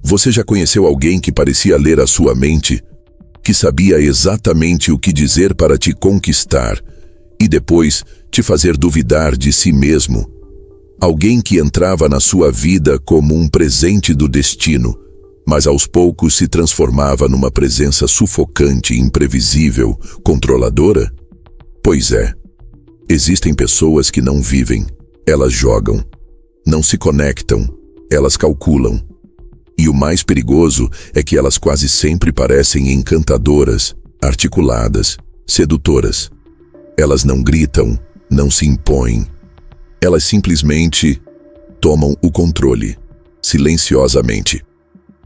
Você já conheceu alguém que parecia ler a sua mente, que sabia exatamente o que dizer para te conquistar e depois te fazer duvidar de si mesmo? Alguém que entrava na sua vida como um presente do destino, mas aos poucos se transformava numa presença sufocante, imprevisível, controladora? Pois é. Existem pessoas que não vivem, elas jogam. Não se conectam, elas calculam. E o mais perigoso é que elas quase sempre parecem encantadoras, articuladas, sedutoras. Elas não gritam, não se impõem. Elas simplesmente tomam o controle, silenciosamente.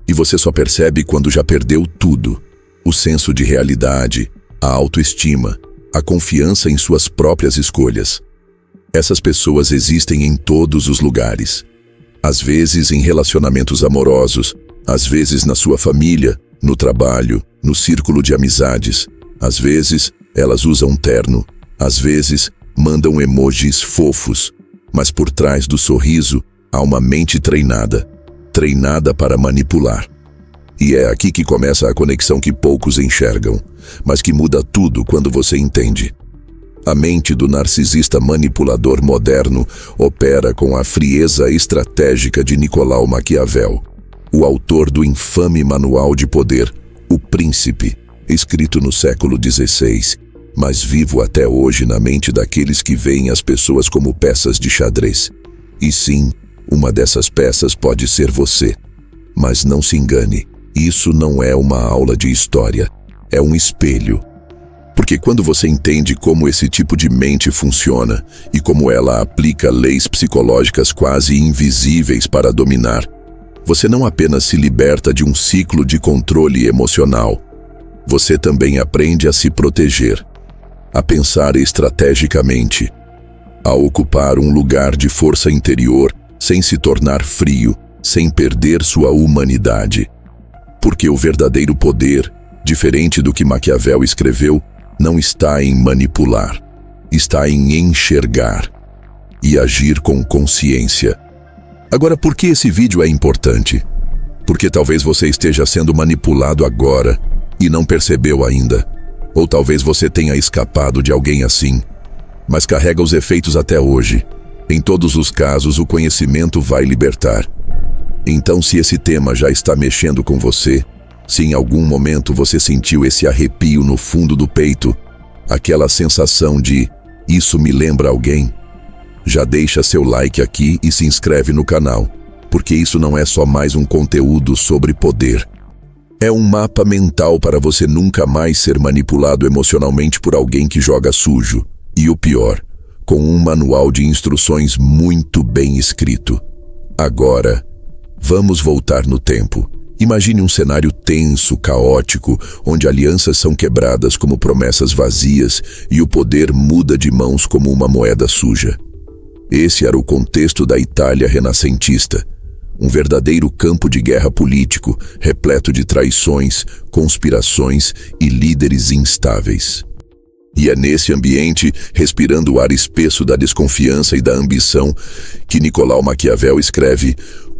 E você só percebe quando já perdeu tudo: o senso de realidade, a autoestima, a confiança em suas próprias escolhas. Essas pessoas existem em todos os lugares. Às vezes em relacionamentos amorosos, às vezes na sua família, no trabalho, no círculo de amizades. Às vezes elas usam terno, às vezes mandam emojis fofos, mas por trás do sorriso há uma mente treinada para manipular. E é aqui que começa a conexão que poucos enxergam, mas que muda tudo quando você entende. A mente do narcisista manipulador moderno opera com a frieza estratégica de Nicolau Maquiavel, o autor do infame Manual de Poder, O Príncipe, escrito no século XVI, mas vivo até hoje na mente daqueles que veem as pessoas como peças de xadrez. E sim, uma dessas peças pode ser você. Mas não se engane, isso não é uma aula de história, é um espelho. Porque quando você entende como esse tipo de mente funciona e como ela aplica leis psicológicas quase invisíveis para dominar, você não apenas se liberta de um ciclo de controle emocional, você também aprende a se proteger, a pensar estrategicamente, a ocupar um lugar de força interior sem se tornar frio, sem perder sua humanidade. Porque o verdadeiro poder, diferente do que Maquiavel escreveu, não está em manipular, está em enxergar e agir com consciência. Agora, por que esse vídeo é importante? Porque talvez você esteja sendo manipulado agora e não percebeu ainda. Ou talvez você tenha escapado de alguém assim, mas carrega os efeitos até hoje. Em todos os casos, o conhecimento vai libertar. Então, se esse tema já está mexendo com você, se em algum momento você sentiu esse arrepio no fundo do peito, aquela sensação de "isso me lembra alguém", já deixa seu like aqui e se inscreve no canal, porque isso não é só mais um conteúdo sobre poder. É um mapa mental para você nunca mais ser manipulado emocionalmente por alguém que joga sujo. E o pior, com um manual de instruções muito bem escrito. Agora, vamos voltar no tempo. Imagine um cenário tenso, caótico, onde alianças são quebradas como promessas vazias e o poder muda de mãos como uma moeda suja. Esse era o contexto da Itália renascentista, um verdadeiro campo de guerra político, repleto de traições, conspirações e líderes instáveis. E é nesse ambiente, respirando o ar espesso da desconfiança e da ambição, que Nicolau Maquiavel escreve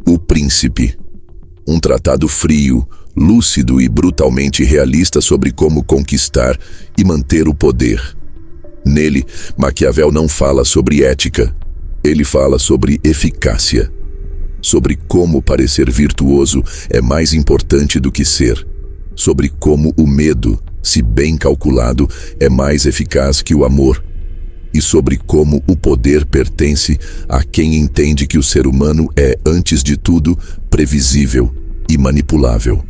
O Príncipe. Um tratado frio, lúcido e brutalmente realista sobre como conquistar e manter o poder. Nele, Maquiavel não fala sobre ética, ele fala sobre eficácia. Sobre como parecer virtuoso é mais importante do que ser. Sobre como o medo, se bem calculado, é mais eficaz que o amor. E sobre como o poder pertence a quem entende que o ser humano é, antes de tudo, previsível e manipulável.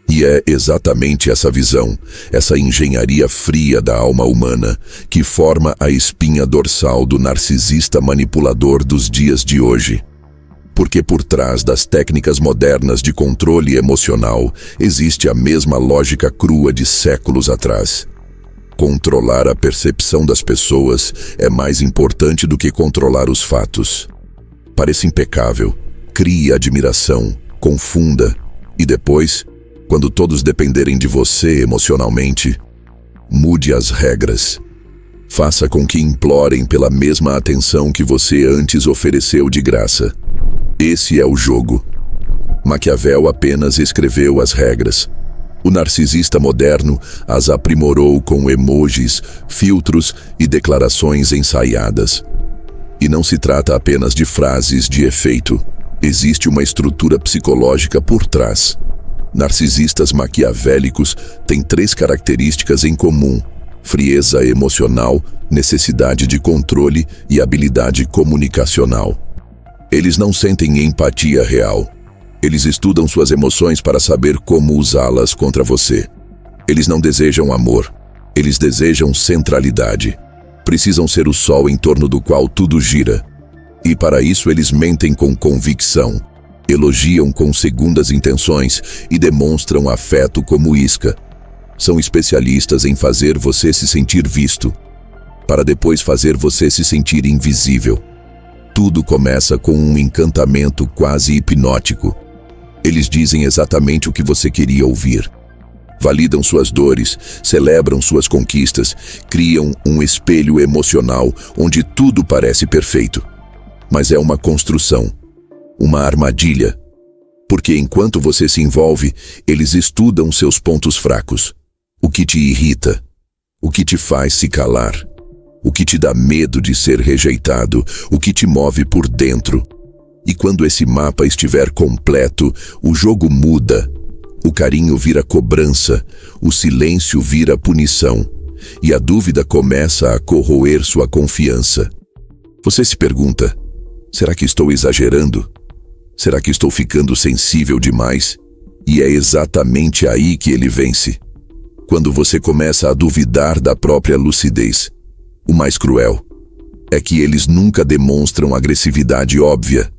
E é exatamente essa visão, essa engenharia fria da alma humana, que forma a espinha dorsal do narcisista manipulador dos dias de hoje. Porque por trás das técnicas modernas de controle emocional existe a mesma lógica crua de séculos atrás. Controlar a percepção das pessoas é mais importante do que controlar os fatos. Pareça impecável, crie admiração, confunda, e depois, quando todos dependerem de você emocionalmente, mude as regras. Faça com que implorem pela mesma atenção que você antes ofereceu de graça. Esse é o jogo. Maquiavel apenas escreveu as regras. O narcisista moderno as aprimorou com emojis, filtros e declarações ensaiadas. E não se trata apenas de frases de efeito. Existe uma estrutura psicológica por trás. Narcisistas maquiavélicos têm 3 características em comum: frieza emocional, necessidade de controle e habilidade comunicacional. Eles não sentem empatia real. Eles estudam suas emoções para saber como usá-las contra você. Eles não desejam amor. Eles desejam centralidade. Precisam ser o sol em torno do qual tudo gira. E para isso eles mentem com convicção, elogiam com segundas intenções e demonstram afeto como isca. São especialistas em fazer você se sentir visto, para depois fazer você se sentir invisível. Tudo começa com um encantamento quase hipnótico. Eles dizem exatamente o que você queria ouvir. Validam suas dores, celebram suas conquistas, criam um espelho emocional onde tudo parece perfeito. Mas é uma construção, uma armadilha. Porque enquanto você se envolve, eles estudam seus pontos fracos. O que te irrita, o que te faz se calar, o que te dá medo de ser rejeitado, o que te move por dentro. E quando esse mapa estiver completo, o jogo muda. O carinho vira cobrança, o silêncio vira punição, e a dúvida começa a corroer sua confiança. Você se pergunta: será que estou exagerando? Será que estou ficando sensível demais? E é exatamente aí que ele vence. Quando você começa a duvidar da própria lucidez. O mais cruel é que eles nunca demonstram agressividade óbvia.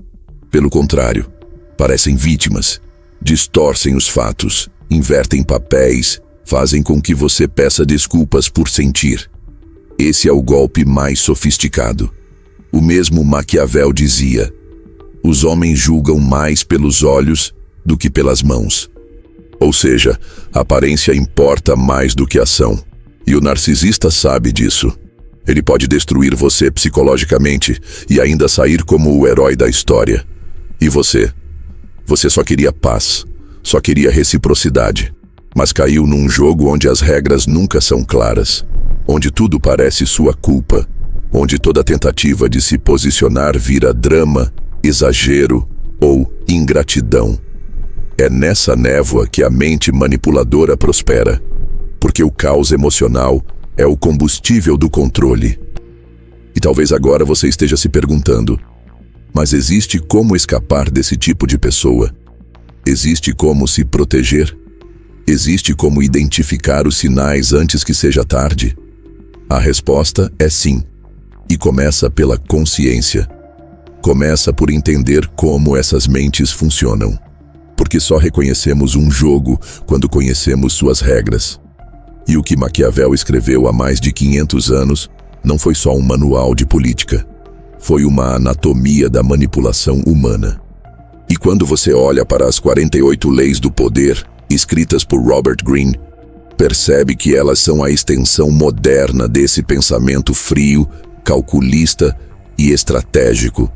Pelo contrário, parecem vítimas, distorcem os fatos, invertem papéis, fazem com que você peça desculpas por sentir. Esse é o golpe mais sofisticado. O mesmo Maquiavel dizia: os homens julgam mais pelos olhos do que pelas mãos. Ou seja, a aparência importa mais do que a ação. E o narcisista sabe disso. Ele pode destruir você psicologicamente e ainda sair como o herói da história. E você? Você só queria paz, só queria reciprocidade. Mas caiu num jogo onde as regras nunca são claras, onde tudo parece sua culpa, onde toda tentativa de se posicionar vira drama, exagero ou ingratidão. É nessa névoa que a mente manipuladora prospera, porque o caos emocional é o combustível do controle. E talvez agora você esteja se perguntando: mas existe como escapar desse tipo de pessoa? Existe como se proteger? Existe como identificar os sinais antes que seja tarde? A resposta é sim. E começa pela consciência. Começa por entender como essas mentes funcionam. Porque só reconhecemos um jogo quando conhecemos suas regras. E o que Maquiavel escreveu há mais de 500 anos não foi só um manual de política. Foi uma anatomia da manipulação humana. E quando você olha para as 48 leis do poder, escritas por Robert Greene, percebe que elas são a extensão moderna desse pensamento frio, calculista e estratégico.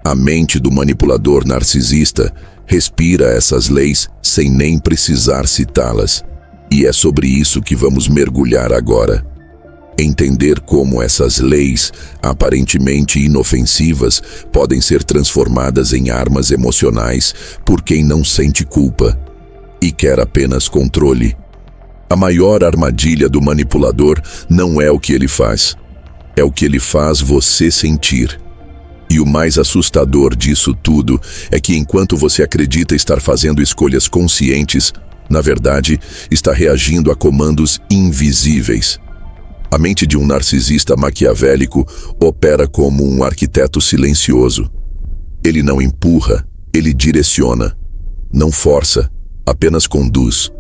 A mente do manipulador narcisista respira essas leis sem nem precisar citá-las. E é sobre isso que vamos mergulhar agora. Entender como essas leis, aparentemente inofensivas, podem ser transformadas em armas emocionais por quem não sente culpa e quer apenas controle. A maior armadilha do manipulador não é o que ele faz, é o que ele faz você sentir. E o mais assustador disso tudo é que enquanto você acredita estar fazendo escolhas conscientes, na verdade, está reagindo a comandos invisíveis. A mente de um narcisista maquiavélico opera como um arquiteto silencioso. Ele não empurra, ele direciona. Não força, apenas conduz.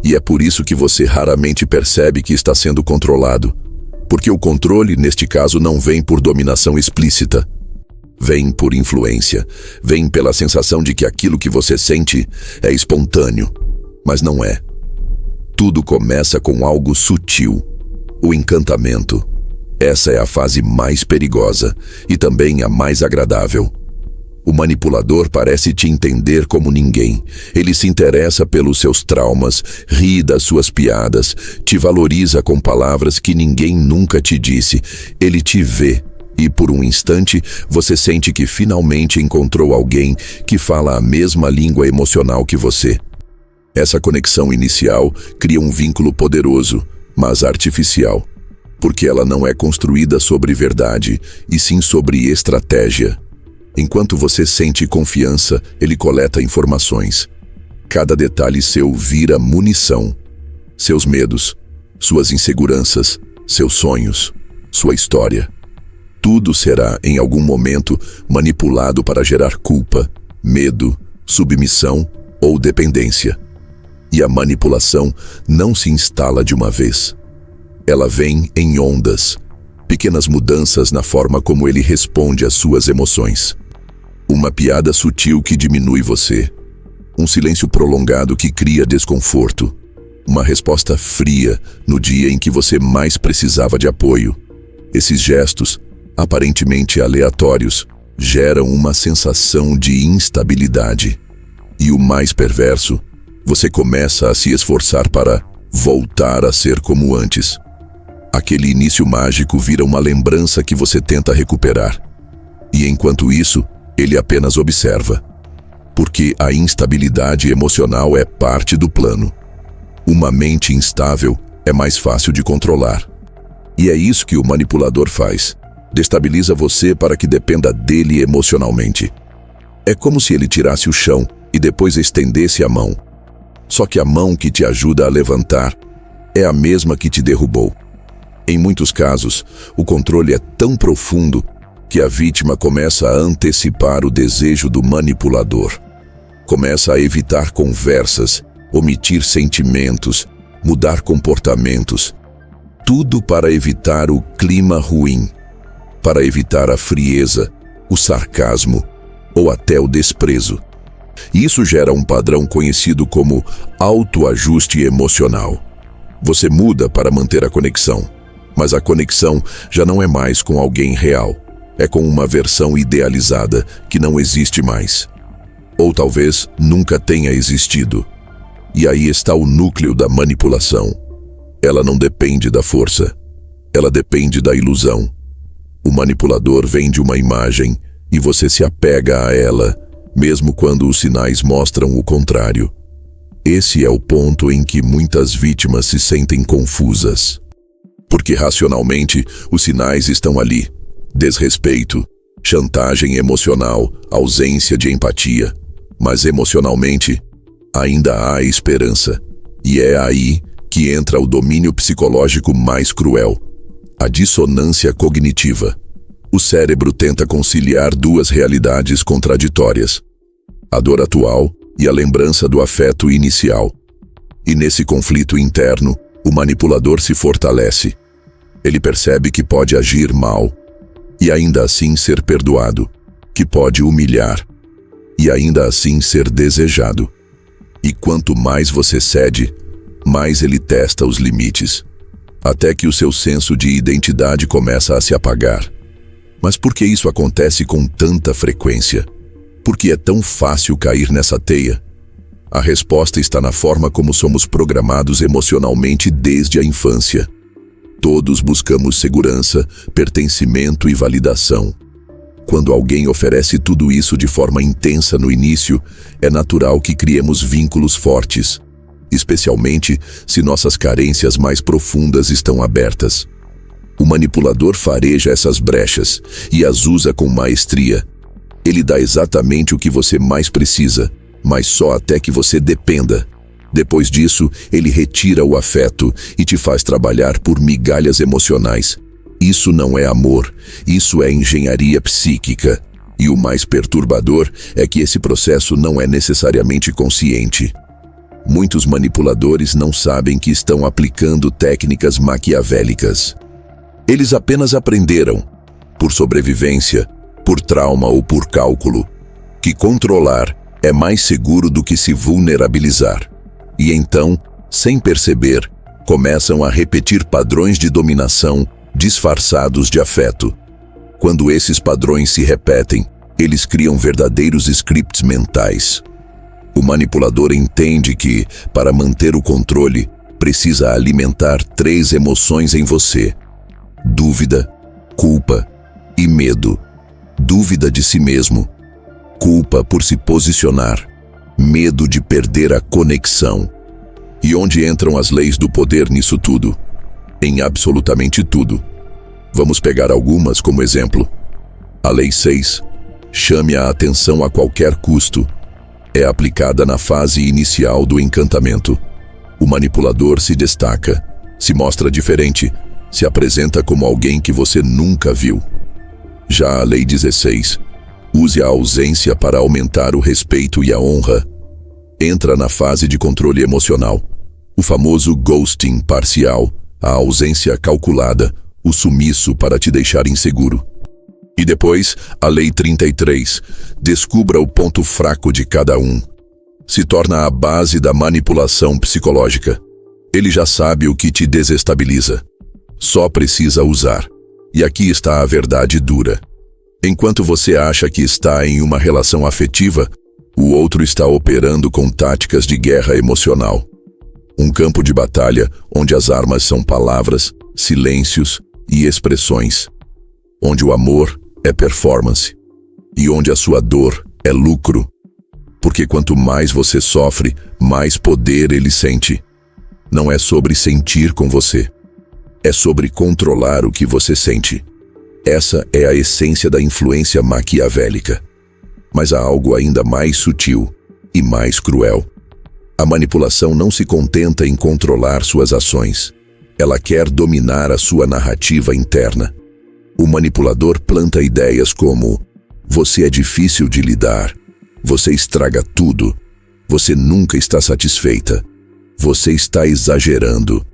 E é por isso que você raramente percebe que está sendo controlado. Porque o controle, neste caso, não vem por dominação explícita. Vem por influência. Vem pela sensação de que aquilo que você sente é espontâneo. Mas não é. Tudo começa com algo sutil. O encantamento. Essa é a fase mais perigosa e também a mais agradável. O manipulador parece te entender como ninguém. Ele se interessa pelos seus traumas, ri das suas piadas, te valoriza com palavras que ninguém nunca te disse. Ele te vê e, por um instante, você sente que finalmente encontrou alguém que fala a mesma língua emocional que você. Essa conexão inicial cria um vínculo poderoso, mas artificial, porque ela não é construída sobre verdade, e sim sobre estratégia. Enquanto você sente confiança, ele coleta informações. Cada detalhe seu vira munição. Seus medos, suas inseguranças, seus sonhos, sua história. Tudo será, em algum momento, manipulado para gerar culpa, medo, submissão ou dependência. E a manipulação não se instala de uma vez. Ela vem em ondas, pequenas mudanças na forma como ele responde às suas emoções. Uma piada sutil que diminui você. Um silêncio prolongado que cria desconforto. Uma resposta fria no dia em que você mais precisava de apoio. Esses gestos, aparentemente aleatórios, geram uma sensação de instabilidade. E o mais perverso, você começa a se esforçar para voltar a ser como antes. Aquele início mágico vira uma lembrança que você tenta recuperar. E enquanto isso, ele apenas observa. Porque a instabilidade emocional é parte do plano. Uma mente instável é mais fácil de controlar. E é isso que o manipulador faz. Destabiliza você para que dependa dele emocionalmente. É como se ele tirasse o chão e depois estendesse a mão. Só que a mão que te ajuda a levantar é a mesma que te derrubou. Em muitos casos, o controle é tão profundo que a vítima começa a antecipar o desejo do manipulador. Começa a evitar conversas, omitir sentimentos, mudar comportamentos. Tudo para evitar o clima ruim, para evitar a frieza, o sarcasmo ou até o desprezo. Isso gera um padrão conhecido como autoajuste emocional. Você muda para manter a conexão, mas a conexão já não é mais com alguém real. É com uma versão idealizada que não existe mais. Ou talvez nunca tenha existido. E aí está o núcleo da manipulação. Ela não depende da força. Ela depende da ilusão. O manipulador vende uma imagem e você se apega a ela, mesmo quando os sinais mostram o contrário. Esse é o ponto em que muitas vítimas se sentem confusas. Porque racionalmente, os sinais estão ali. Desrespeito, chantagem emocional, ausência de empatia. Mas emocionalmente, ainda há esperança. E é aí que entra o domínio psicológico mais cruel, a dissonância cognitiva. O cérebro tenta conciliar duas realidades contraditórias: a dor atual e a lembrança do afeto inicial. E nesse conflito interno, o manipulador se fortalece. Ele percebe que pode agir mal e ainda assim ser perdoado, que pode humilhar e ainda assim ser desejado. E quanto mais você cede, mais ele testa os limites, até que o seu senso de identidade começa a se apagar. Mas por que isso acontece com tanta frequência? Por que é tão fácil cair nessa teia? A resposta está na forma como somos programados emocionalmente desde a infância. Todos buscamos segurança, pertencimento e validação. Quando alguém oferece tudo isso de forma intensa no início, é natural que criemos vínculos fortes, especialmente se nossas carências mais profundas estão abertas. O manipulador fareja essas brechas e as usa com maestria. Ele dá exatamente o que você mais precisa, mas só até que você dependa. Depois disso, ele retira o afeto e te faz trabalhar por migalhas emocionais. Isso não é amor, isso é engenharia psíquica. E o mais perturbador é que esse processo não é necessariamente consciente. Muitos manipuladores não sabem que estão aplicando técnicas maquiavélicas. Eles apenas aprenderam, por sobrevivência, por trauma ou por cálculo, que controlar é mais seguro do que se vulnerabilizar. E então, sem perceber, começam a repetir padrões de dominação disfarçados de afeto. Quando esses padrões se repetem, Eles criam verdadeiros scripts mentais. O manipulador entende que, para manter o controle, precisa alimentar 3 emoções em você: dúvida, culpa e medo. Dúvida de si mesmo, culpa por se posicionar, medo de perder a conexão. E onde entram as leis do poder nisso tudo? Em absolutamente tudo. Vamos pegar algumas como exemplo. A Lei 6, chame a atenção a qualquer custo, é aplicada na fase inicial do encantamento. O manipulador se destaca, se mostra diferente, se apresenta como alguém que você nunca viu. Já a Lei 16, use a ausência para aumentar o respeito e a honra, entra na fase de controle emocional. O famoso ghosting parcial, a ausência calculada, o sumiço para te deixar inseguro. E depois, a Lei 33, descubra o ponto fraco de cada um. Se torna a base da manipulação psicológica. Ele já sabe o que te desestabiliza. Só precisa usar. E aqui está a verdade dura. Enquanto você acha que está em uma relação afetiva, o outro está operando com táticas de guerra emocional. Um campo de batalha onde as armas são palavras, silêncios e expressões. Onde o amor é performance. E onde a sua dor é lucro. Porque quanto mais você sofre, mais poder ele sente. Não é sobre sentir com você. É sobre controlar o que você sente. Essa é a essência da influência maquiavélica. Mas há algo ainda mais sutil e mais cruel. A manipulação não se contenta em controlar suas ações. Ela quer dominar a sua narrativa interna. O manipulador planta ideias como: você é difícil de lidar, você estraga tudo, você nunca está satisfeita, você está exagerando.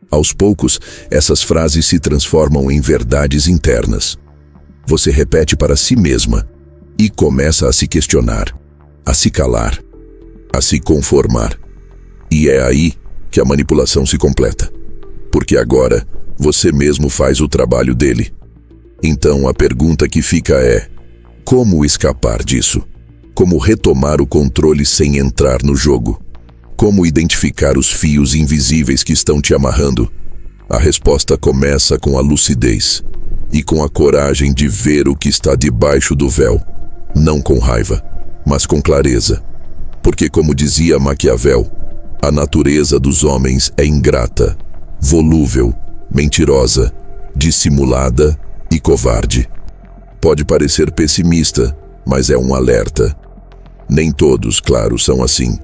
Aos poucos, essas frases se transformam em verdades internas. Você repete para si mesma e começa a se questionar, a se calar, a se conformar. E é aí que a manipulação se completa. Porque agora você mesmo faz o trabalho dele. Então a pergunta que fica é: como escapar disso? Como retomar o controle sem entrar no jogo? Como identificar os fios invisíveis que estão te amarrando? A resposta começa com a lucidez e com a coragem de ver o que está debaixo do véu. Não com raiva, mas com clareza. Porque, como dizia Maquiavel, a natureza dos homens é ingrata, volúvel, mentirosa, dissimulada e covarde. Pode parecer pessimista, mas é um alerta. Nem todos, claro, são assim.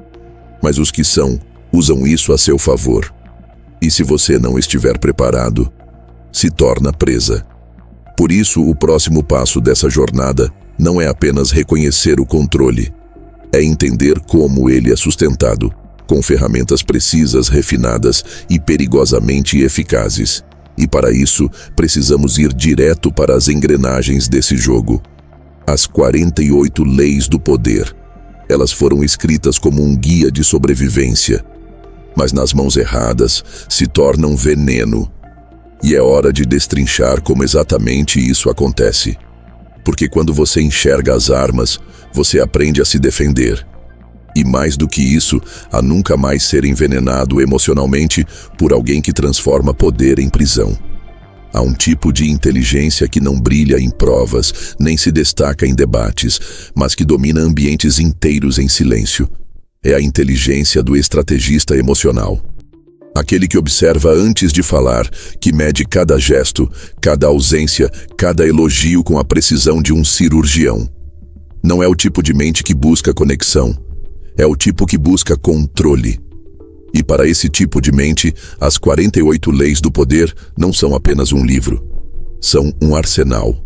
Mas os que são, usam isso a seu favor. E se você não estiver preparado, se torna presa. Por isso, o próximo passo dessa jornada não é apenas reconhecer o controle, é entender como ele é sustentado, com ferramentas precisas, refinadas e perigosamente eficazes. E para isso, precisamos ir direto para as engrenagens desse jogo. As 48 leis do poder. Elas foram escritas como um guia de sobrevivência, mas nas mãos erradas se tornam veneno. E é hora de destrinchar como exatamente isso acontece. Porque quando você enxerga as armas, você aprende a se defender. E mais do que isso, a nunca mais ser envenenado emocionalmente por alguém que transforma poder em prisão. Há um tipo de inteligência que não brilha em provas, nem se destaca em debates, mas que domina ambientes inteiros em silêncio. É a inteligência do estrategista emocional. Aquele que observa antes de falar, que mede cada gesto, cada ausência, cada elogio com a precisão de um cirurgião. Não é o tipo de mente que busca conexão, é o tipo que busca controle. E para esse tipo de mente, as 48 leis do poder não são apenas um livro. São um arsenal,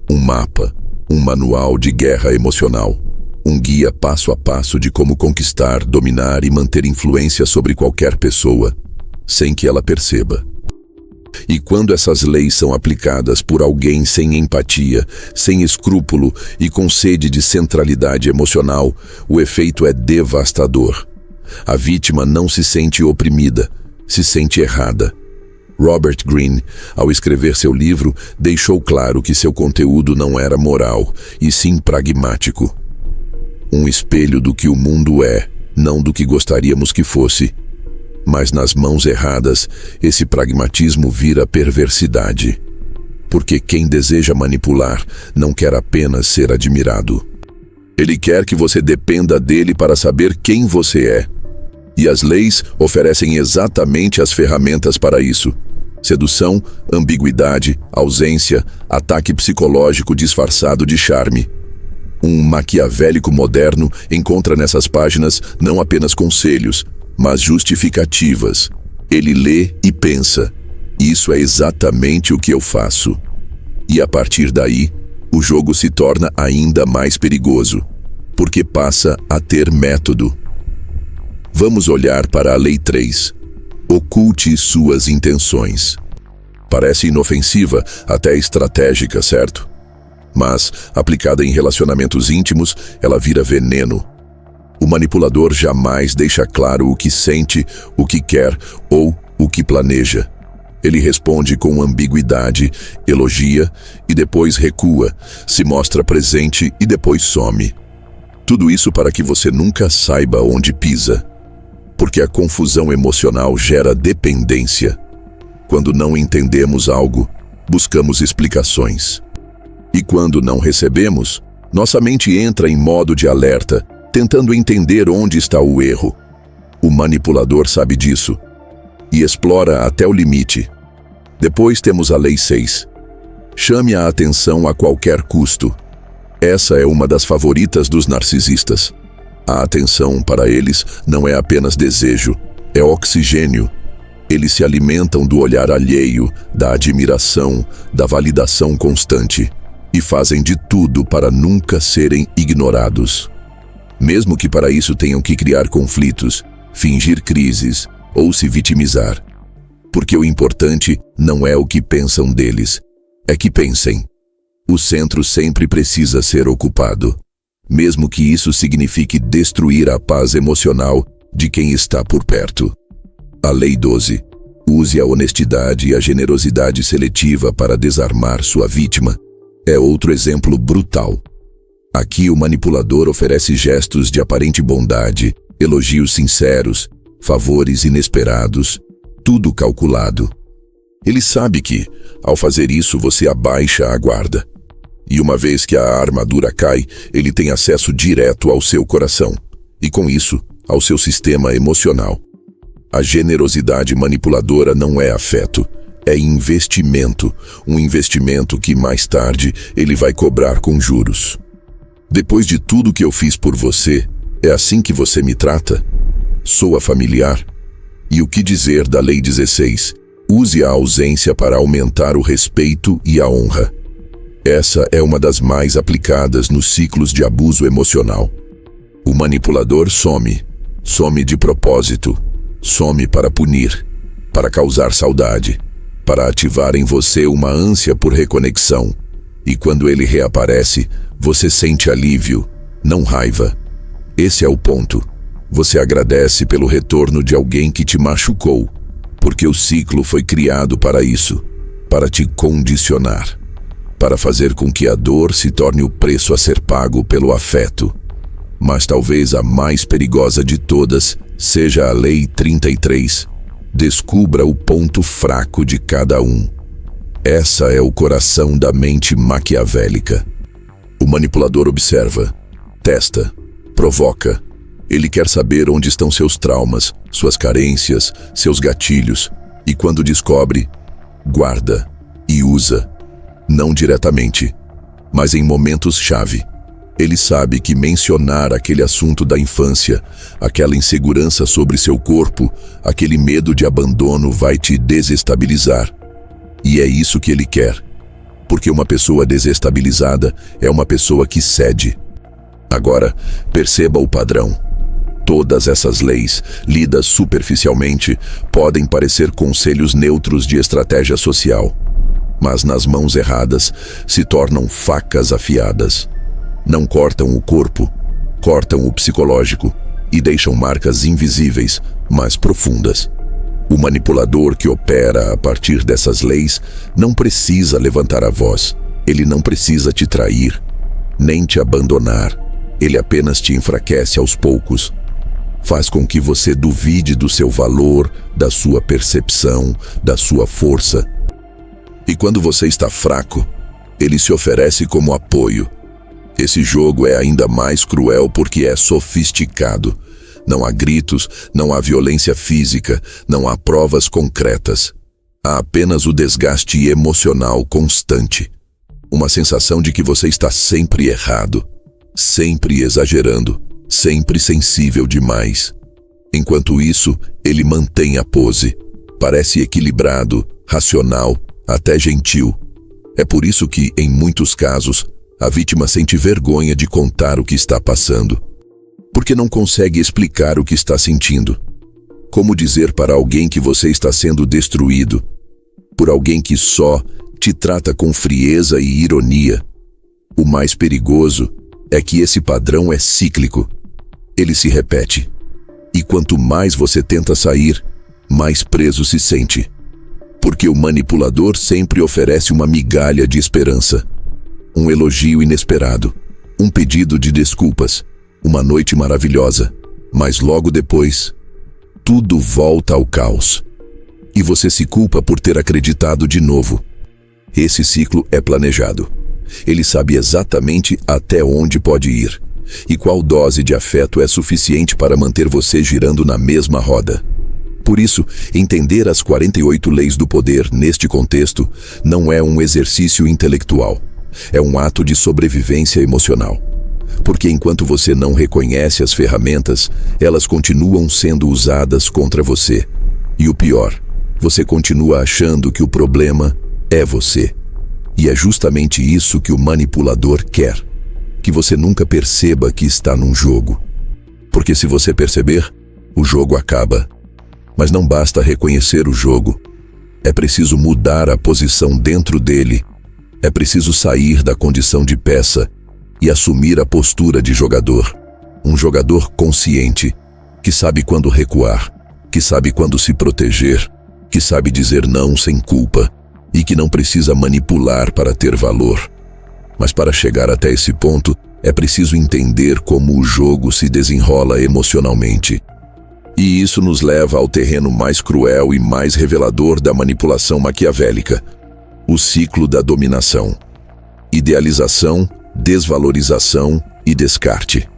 um mapa, um manual de guerra emocional. Um guia passo a passo de como conquistar, dominar e manter influência sobre qualquer pessoa, sem que ela perceba. E quando essas leis são aplicadas por alguém sem empatia, sem escrúpulo e com sede de centralidade emocional, o efeito é devastador. A vítima não se sente oprimida, se sente errada. Robert Greene, ao escrever seu livro, deixou claro que seu conteúdo não era moral, e sim pragmático. Um espelho do que o mundo é, não do que gostaríamos que fosse. Mas nas mãos erradas, esse pragmatismo vira perversidade. Porque quem deseja manipular não quer apenas ser admirado. Ele quer que você dependa dele para saber quem você é. E as leis oferecem exatamente as ferramentas para isso. Sedução, ambiguidade, ausência, ataque psicológico disfarçado de charme. Um maquiavélico moderno encontra nessas páginas não apenas conselhos, mas justificativas. Ele lê e pensa. Isso é exatamente o que eu faço. E a partir daí, o jogo se torna ainda mais perigoso, porque passa a ter método. Vamos olhar para a Lei 3. Oculte suas intenções. Parece inofensiva, até estratégica, certo? Mas, aplicada em relacionamentos íntimos, ela vira veneno. O manipulador jamais deixa claro o que sente, o que quer ou o que planeja. Ele responde com ambiguidade, elogia e depois recua, se mostra presente e depois some. Tudo isso para que você nunca saiba onde pisa. Porque a confusão emocional gera dependência. Quando não entendemos algo, buscamos explicações. E quando não recebemos, nossa mente entra em modo de alerta, tentando entender onde está o erro. O manipulador sabe disso e explora até o limite. Depois temos a Lei 6. Chame a atenção a qualquer custo. Essa é uma das favoritas dos narcisistas. A atenção para eles não é apenas desejo, é oxigênio. Eles se alimentam do olhar alheio, da admiração, da validação constante e fazem de tudo para nunca serem ignorados. Mesmo que para isso tenham que criar conflitos, fingir crises ou se vitimizar. Porque o importante não é o que pensam deles, é que pensem. O centro sempre precisa ser ocupado, mesmo que isso signifique destruir a paz emocional de quem está por perto. A Lei 12. Use a honestidade e a generosidade seletiva para desarmar sua vítima. É outro exemplo brutal. Aqui o manipulador oferece gestos de aparente bondade, elogios sinceros, favores inesperados, tudo calculado. Ele sabe que, ao fazer isso, você abaixa a guarda. E uma vez que a armadura cai, ele tem acesso direto ao seu coração. E com isso, ao seu sistema emocional. A generosidade manipuladora não é afeto, é investimento. Um investimento que mais tarde ele vai cobrar com juros. Depois de tudo que eu fiz por você, é assim que você me trata? Soa familiar? E o que dizer da Lei 16? Use a ausência para aumentar o respeito e a honra. Essa é uma das mais aplicadas nos ciclos de abuso emocional. O manipulador some de propósito, some para punir, para causar saudade, para ativar em você uma ânsia por reconexão. E quando ele reaparece, você sente alívio, não raiva. Esse é o ponto. Você agradece pelo retorno de alguém que te machucou, porque o ciclo foi criado para isso, para te condicionar, para fazer com que a dor se torne o preço a ser pago pelo afeto. Mas talvez a mais perigosa de todas seja a Lei 33. Descubra o ponto fraco de cada um. Essa é o coração da mente maquiavélica. O manipulador observa, testa, provoca. Ele quer saber onde estão seus traumas, suas carências, seus gatilhos. E quando descobre, guarda e usa. Não diretamente, mas em momentos-chave. Ele sabe que mencionar aquele assunto da infância, aquela insegurança sobre seu corpo, aquele medo de abandono vai te desestabilizar. E é isso que ele quer. Porque uma pessoa desestabilizada é uma pessoa que cede. Agora, perceba o padrão. Todas essas leis, lidas superficialmente, podem parecer conselhos neutros de estratégia social. Mas nas mãos erradas, se tornam facas afiadas. Não cortam o corpo, cortam o psicológico e deixam marcas invisíveis, mas profundas. O manipulador que opera a partir dessas leis não precisa levantar a voz. Ele não precisa te trair, nem te abandonar. Ele apenas te enfraquece aos poucos. Faz com que você duvide do seu valor, da sua percepção, da sua força. E quando você está fraco, ele se oferece como apoio. Esse jogo é ainda mais cruel porque é sofisticado. Não há gritos, não há violência física, não há provas concretas. Há apenas o desgaste emocional constante. Uma sensação de que você está sempre errado, sempre exagerando, sempre sensível demais. Enquanto isso, ele mantém a pose. Parece equilibrado, racional, até gentil. É por isso que, em muitos casos, a vítima sente vergonha de contar o que está passando. Porque não consegue explicar o que está sentindo. Como dizer para alguém que você está sendo destruído? Por alguém que só te trata com frieza e ironia. O mais perigoso é que esse padrão é cíclico. Ele se repete. E quanto mais você tenta sair, mais preso se sente. Porque o manipulador sempre oferece uma migalha de esperança. Um elogio inesperado. Um pedido de desculpas. Uma noite maravilhosa. Mas logo depois, tudo volta ao caos. E você se culpa por ter acreditado de novo. Esse ciclo é planejado. Ele sabe exatamente até onde pode ir. E qual dose de afeto é suficiente para manter você girando na mesma roda. Por isso, entender as 48 leis do poder neste contexto não é um exercício intelectual. É um ato de sobrevivência emocional. Porque enquanto você não reconhece as ferramentas, elas continuam sendo usadas contra você. E o pior, você continua achando que o problema é você. E é justamente isso que o manipulador quer. Que você nunca perceba que está num jogo. Porque se você perceber, o jogo acaba. Mas não basta reconhecer o jogo. É preciso mudar a posição dentro dele. É preciso sair da condição de peça e assumir a postura de jogador. Um jogador consciente, que sabe quando recuar, que sabe quando se proteger, que sabe dizer não sem culpa e que não precisa manipular para ter valor. Mas para chegar até esse ponto, é preciso entender como o jogo se desenrola emocionalmente. E isso nos leva ao terreno mais cruel e mais revelador da manipulação maquiavélica, o ciclo da dominação. Idealização, desvalorização e descarte.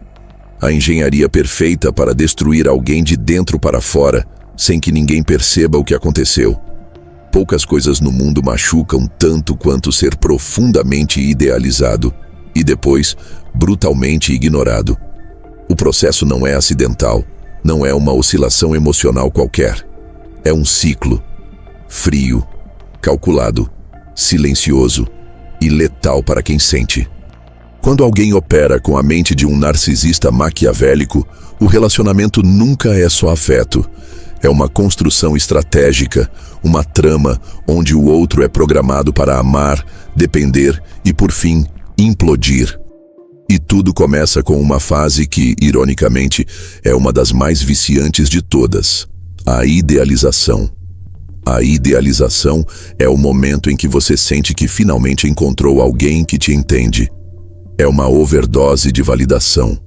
A engenharia perfeita para destruir alguém de dentro para fora, sem que ninguém perceba o que aconteceu. Poucas coisas no mundo machucam tanto quanto ser profundamente idealizado e depois brutalmente ignorado. O processo não é acidental, não é uma oscilação emocional qualquer. É um ciclo, frio, calculado, silencioso e letal para quem sente. Quando alguém opera com a mente de um narcisista maquiavélico, o relacionamento nunca é só afeto. É uma construção estratégica, uma trama onde o outro é programado para amar, depender e, por fim, implodir. E tudo começa com uma fase que, ironicamente, é uma das mais viciantes de todas: a idealização. A idealização é o momento em que você sente que finalmente encontrou alguém que te entende. É uma overdose de validação.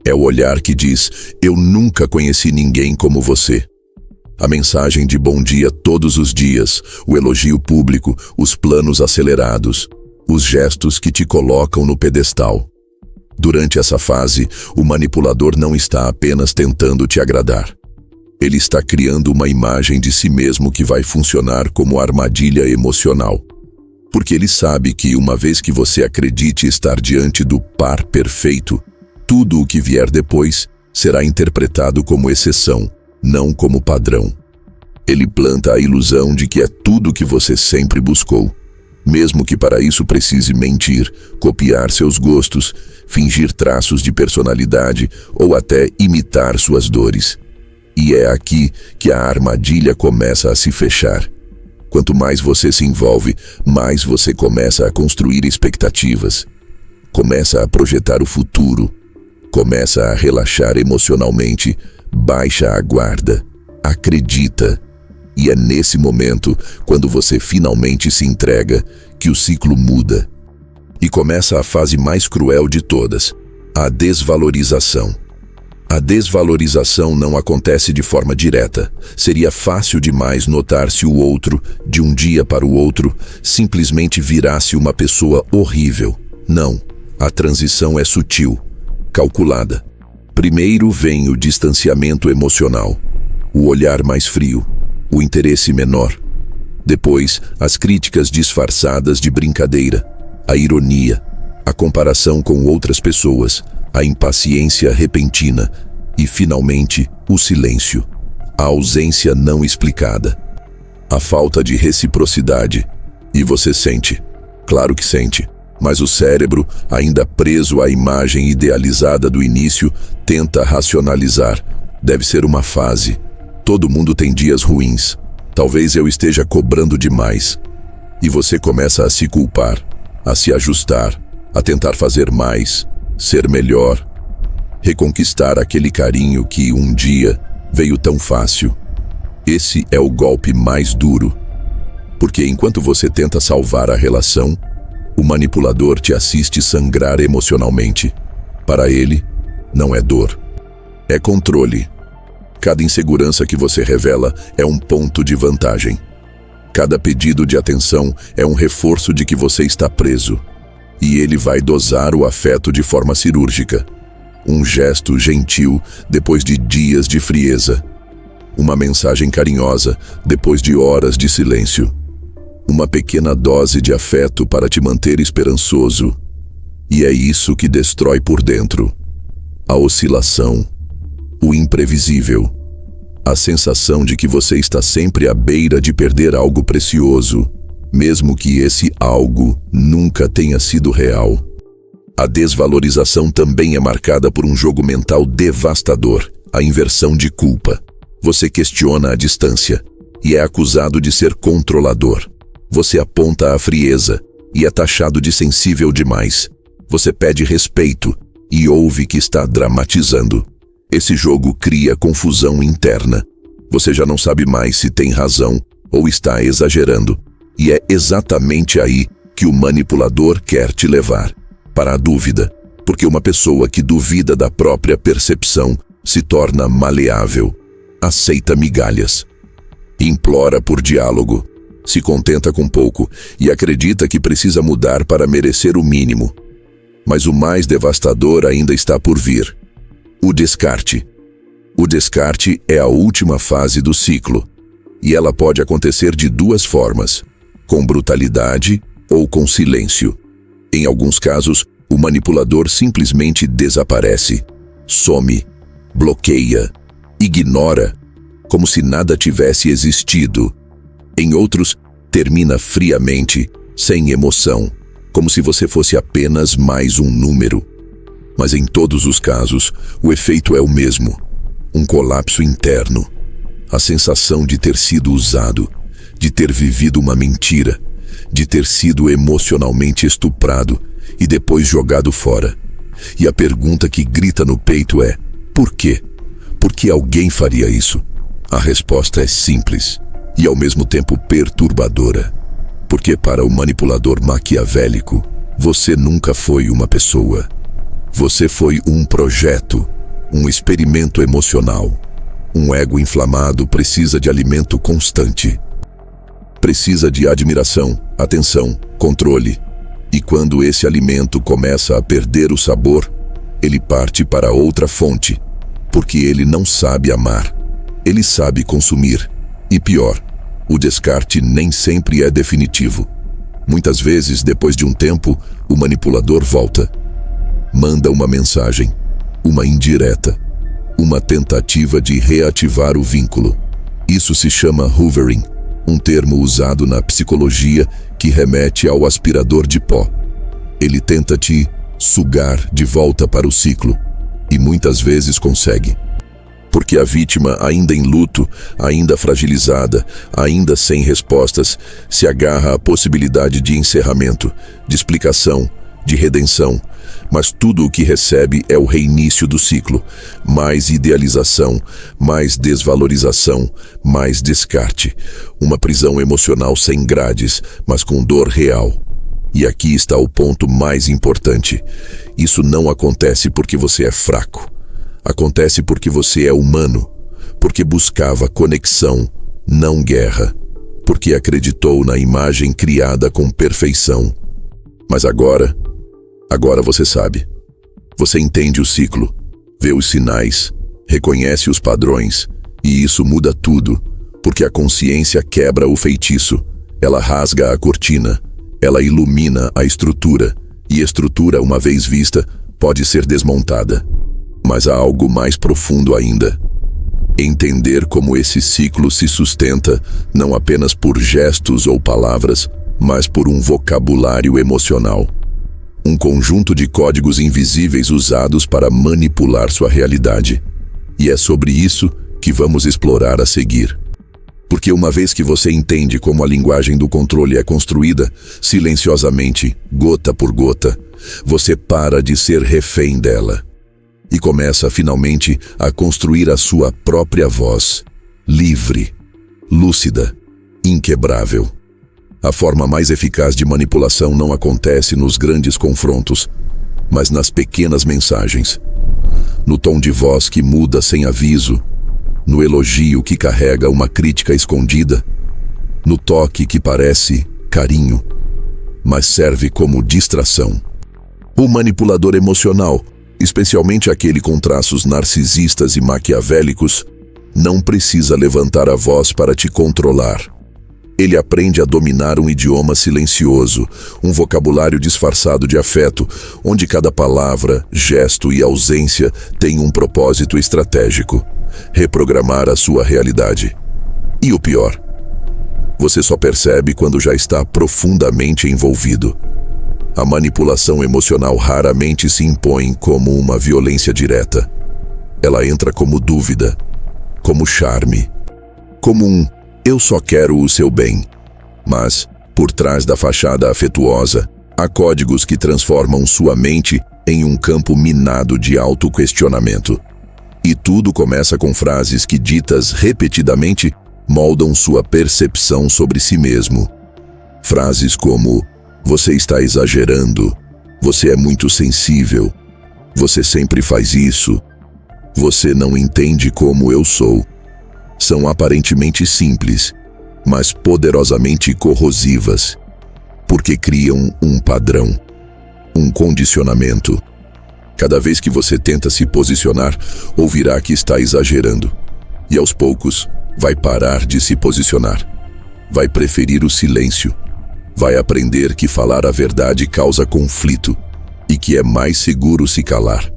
É o olhar que diz: eu nunca conheci ninguém como você. A mensagem de bom dia todos os dias, o elogio público, os planos acelerados, os gestos que te colocam no pedestal. Durante essa fase, o manipulador não está apenas tentando te agradar. Ele está criando uma imagem de si mesmo que vai funcionar como armadilha emocional. Porque ele sabe que, uma vez que você acredite estar diante do par perfeito, tudo o que vier depois será interpretado como exceção, não como padrão. Ele planta a ilusão de que é tudo o que você sempre buscou, mesmo que para isso precise mentir, copiar seus gostos, fingir traços de personalidade ou até imitar suas dores. E é aqui que a armadilha começa a se fechar. Quanto mais você se envolve, mais você começa a construir expectativas. Começa a projetar o futuro. Começa a relaxar emocionalmente. Baixa a guarda. Acredita. E é nesse momento, quando você finalmente se entrega, que o ciclo muda. E começa a fase mais cruel de todas, a desvalorização. A desvalorização não acontece de forma direta. Seria fácil demais notar se o outro, de um dia para o outro, simplesmente virasse uma pessoa horrível. Não, a transição é sutil, calculada. Primeiro vem o distanciamento emocional, o olhar mais frio, o interesse menor. Depois, as críticas disfarçadas de brincadeira, a ironia, a comparação com outras pessoas, a impaciência repentina e, finalmente, o silêncio, a ausência não explicada, a falta de reciprocidade. E você sente, claro que sente, mas o cérebro, ainda preso à imagem idealizada do início, tenta racionalizar. Deve ser uma fase. Todo mundo tem dias ruins. Talvez eu esteja cobrando demais. E você começa a se culpar, a se ajustar, a tentar fazer mais, ser melhor, reconquistar aquele carinho que um dia veio tão fácil. Esse é o golpe mais duro, porque enquanto você tenta salvar a relação, o manipulador te assiste sangrar emocionalmente. Para ele, não é dor, é controle. Cada insegurança que você revela é um ponto de vantagem. Cada pedido de atenção é um reforço de que você está preso. E ele vai dosar o afeto de forma cirúrgica. Um gesto gentil depois de dias de frieza. Uma mensagem carinhosa depois de horas de silêncio. Uma pequena dose de afeto para te manter esperançoso. E é isso que destrói por dentro. A oscilação. O imprevisível. A sensação de que você está sempre à beira de perder algo precioso, mesmo que esse algo nunca tenha sido real. A desvalorização também é marcada por um jogo mental devastador, a inversão de culpa. Você questiona a distância e é acusado de ser controlador. Você aponta a frieza e é taxado de sensível demais. Você pede respeito e ouve que está dramatizando. Esse jogo cria confusão interna. Você já não sabe mais se tem razão ou está exagerando. E é exatamente aí que o manipulador quer te levar, para a dúvida. Porque uma pessoa que duvida da própria percepção se torna maleável, aceita migalhas, implora por diálogo, se contenta com pouco e acredita que precisa mudar para merecer o mínimo. Mas o mais devastador ainda está por vir. O descarte. O descarte é a última fase do ciclo, e ela pode acontecer de duas formas, com brutalidade ou com silêncio. Em alguns casos, o manipulador simplesmente desaparece, some, bloqueia, ignora, como se nada tivesse existido. Em outros, termina friamente, sem emoção, como se você fosse apenas mais um número. Mas em todos os casos, o efeito é o mesmo. Um colapso interno. A sensação de ter sido usado, de ter vivido uma mentira, de ter sido emocionalmente estuprado e depois jogado fora. E a pergunta que grita no peito é: por quê? Por que alguém faria isso? A resposta é simples e ao mesmo tempo perturbadora. Porque para o manipulador maquiavélico, você nunca foi uma pessoa. Você foi um projeto, um experimento emocional. Um ego inflamado precisa de alimento constante. Precisa de admiração, atenção, controle. E quando esse alimento começa a perder o sabor, ele parte para outra fonte, porque ele não sabe amar. Ele sabe consumir. E pior, o descarte nem sempre é definitivo. Muitas vezes, depois de um tempo, o manipulador volta. Manda uma mensagem, uma indireta, uma tentativa de reativar o vínculo. Isso se chama hoovering, um termo usado na psicologia que remete ao aspirador de pó. Ele tenta te sugar de volta para o ciclo, e muitas vezes consegue. Porque a vítima, ainda em luto, ainda fragilizada, ainda sem respostas, se agarra à possibilidade de encerramento, de explicação, de redenção, mas tudo o que recebe é o reinício do ciclo. Mais idealização, mais desvalorização, mais descarte. Uma prisão emocional sem grades, mas com dor real. E aqui está o ponto mais importante. Isso não acontece porque você é fraco. Acontece porque você é humano. Porque buscava conexão, não guerra. Porque acreditou na imagem criada com perfeição. Mas agora você sabe. Você entende o ciclo, vê os sinais, reconhece os padrões, e isso muda tudo, porque a consciência quebra o feitiço, ela rasga a cortina, ela ilumina a estrutura, e estrutura, uma vez vista, pode ser desmontada. Mas há algo mais profundo ainda. Entender como esse ciclo se sustenta, não apenas por gestos ou palavras, mas por um vocabulário emocional. Um conjunto de códigos invisíveis usados para manipular sua realidade. E é sobre isso que vamos explorar a seguir. Porque uma vez que você entende como a linguagem do controle é construída, silenciosamente, gota por gota, você para de ser refém dela. E começa finalmente a construir a sua própria voz, livre, lúcida, inquebrável. A forma mais eficaz de manipulação não acontece nos grandes confrontos, mas nas pequenas mensagens. No tom de voz que muda sem aviso, no elogio que carrega uma crítica escondida, no toque que parece carinho, mas serve como distração. O manipulador emocional, especialmente aquele com traços narcisistas e maquiavélicos, não precisa levantar a voz para te controlar. Ele aprende a dominar um idioma silencioso, um vocabulário disfarçado de afeto, onde cada palavra, gesto e ausência tem um propósito estratégico: reprogramar a sua realidade. E o pior, você só percebe quando já está profundamente envolvido. A manipulação emocional raramente se impõe como uma violência direta. Ela entra como dúvida, como charme, como um "eu só quero o seu bem". Mas, por trás da fachada afetuosa, há códigos que transformam sua mente em um campo minado de autoquestionamento. E tudo começa com frases que, ditas repetidamente, moldam sua percepção sobre si mesmo. Frases como: "Você está exagerando", "Você é muito sensível", "Você sempre faz isso", "Você não entende como eu sou". São aparentemente simples, mas poderosamente corrosivas, porque criam um padrão, um condicionamento. Cada vez que você tenta se posicionar, ouvirá que está exagerando. E aos poucos, vai parar de se posicionar. Vai preferir o silêncio. Vai aprender que falar a verdade causa conflito e que é mais seguro se calar.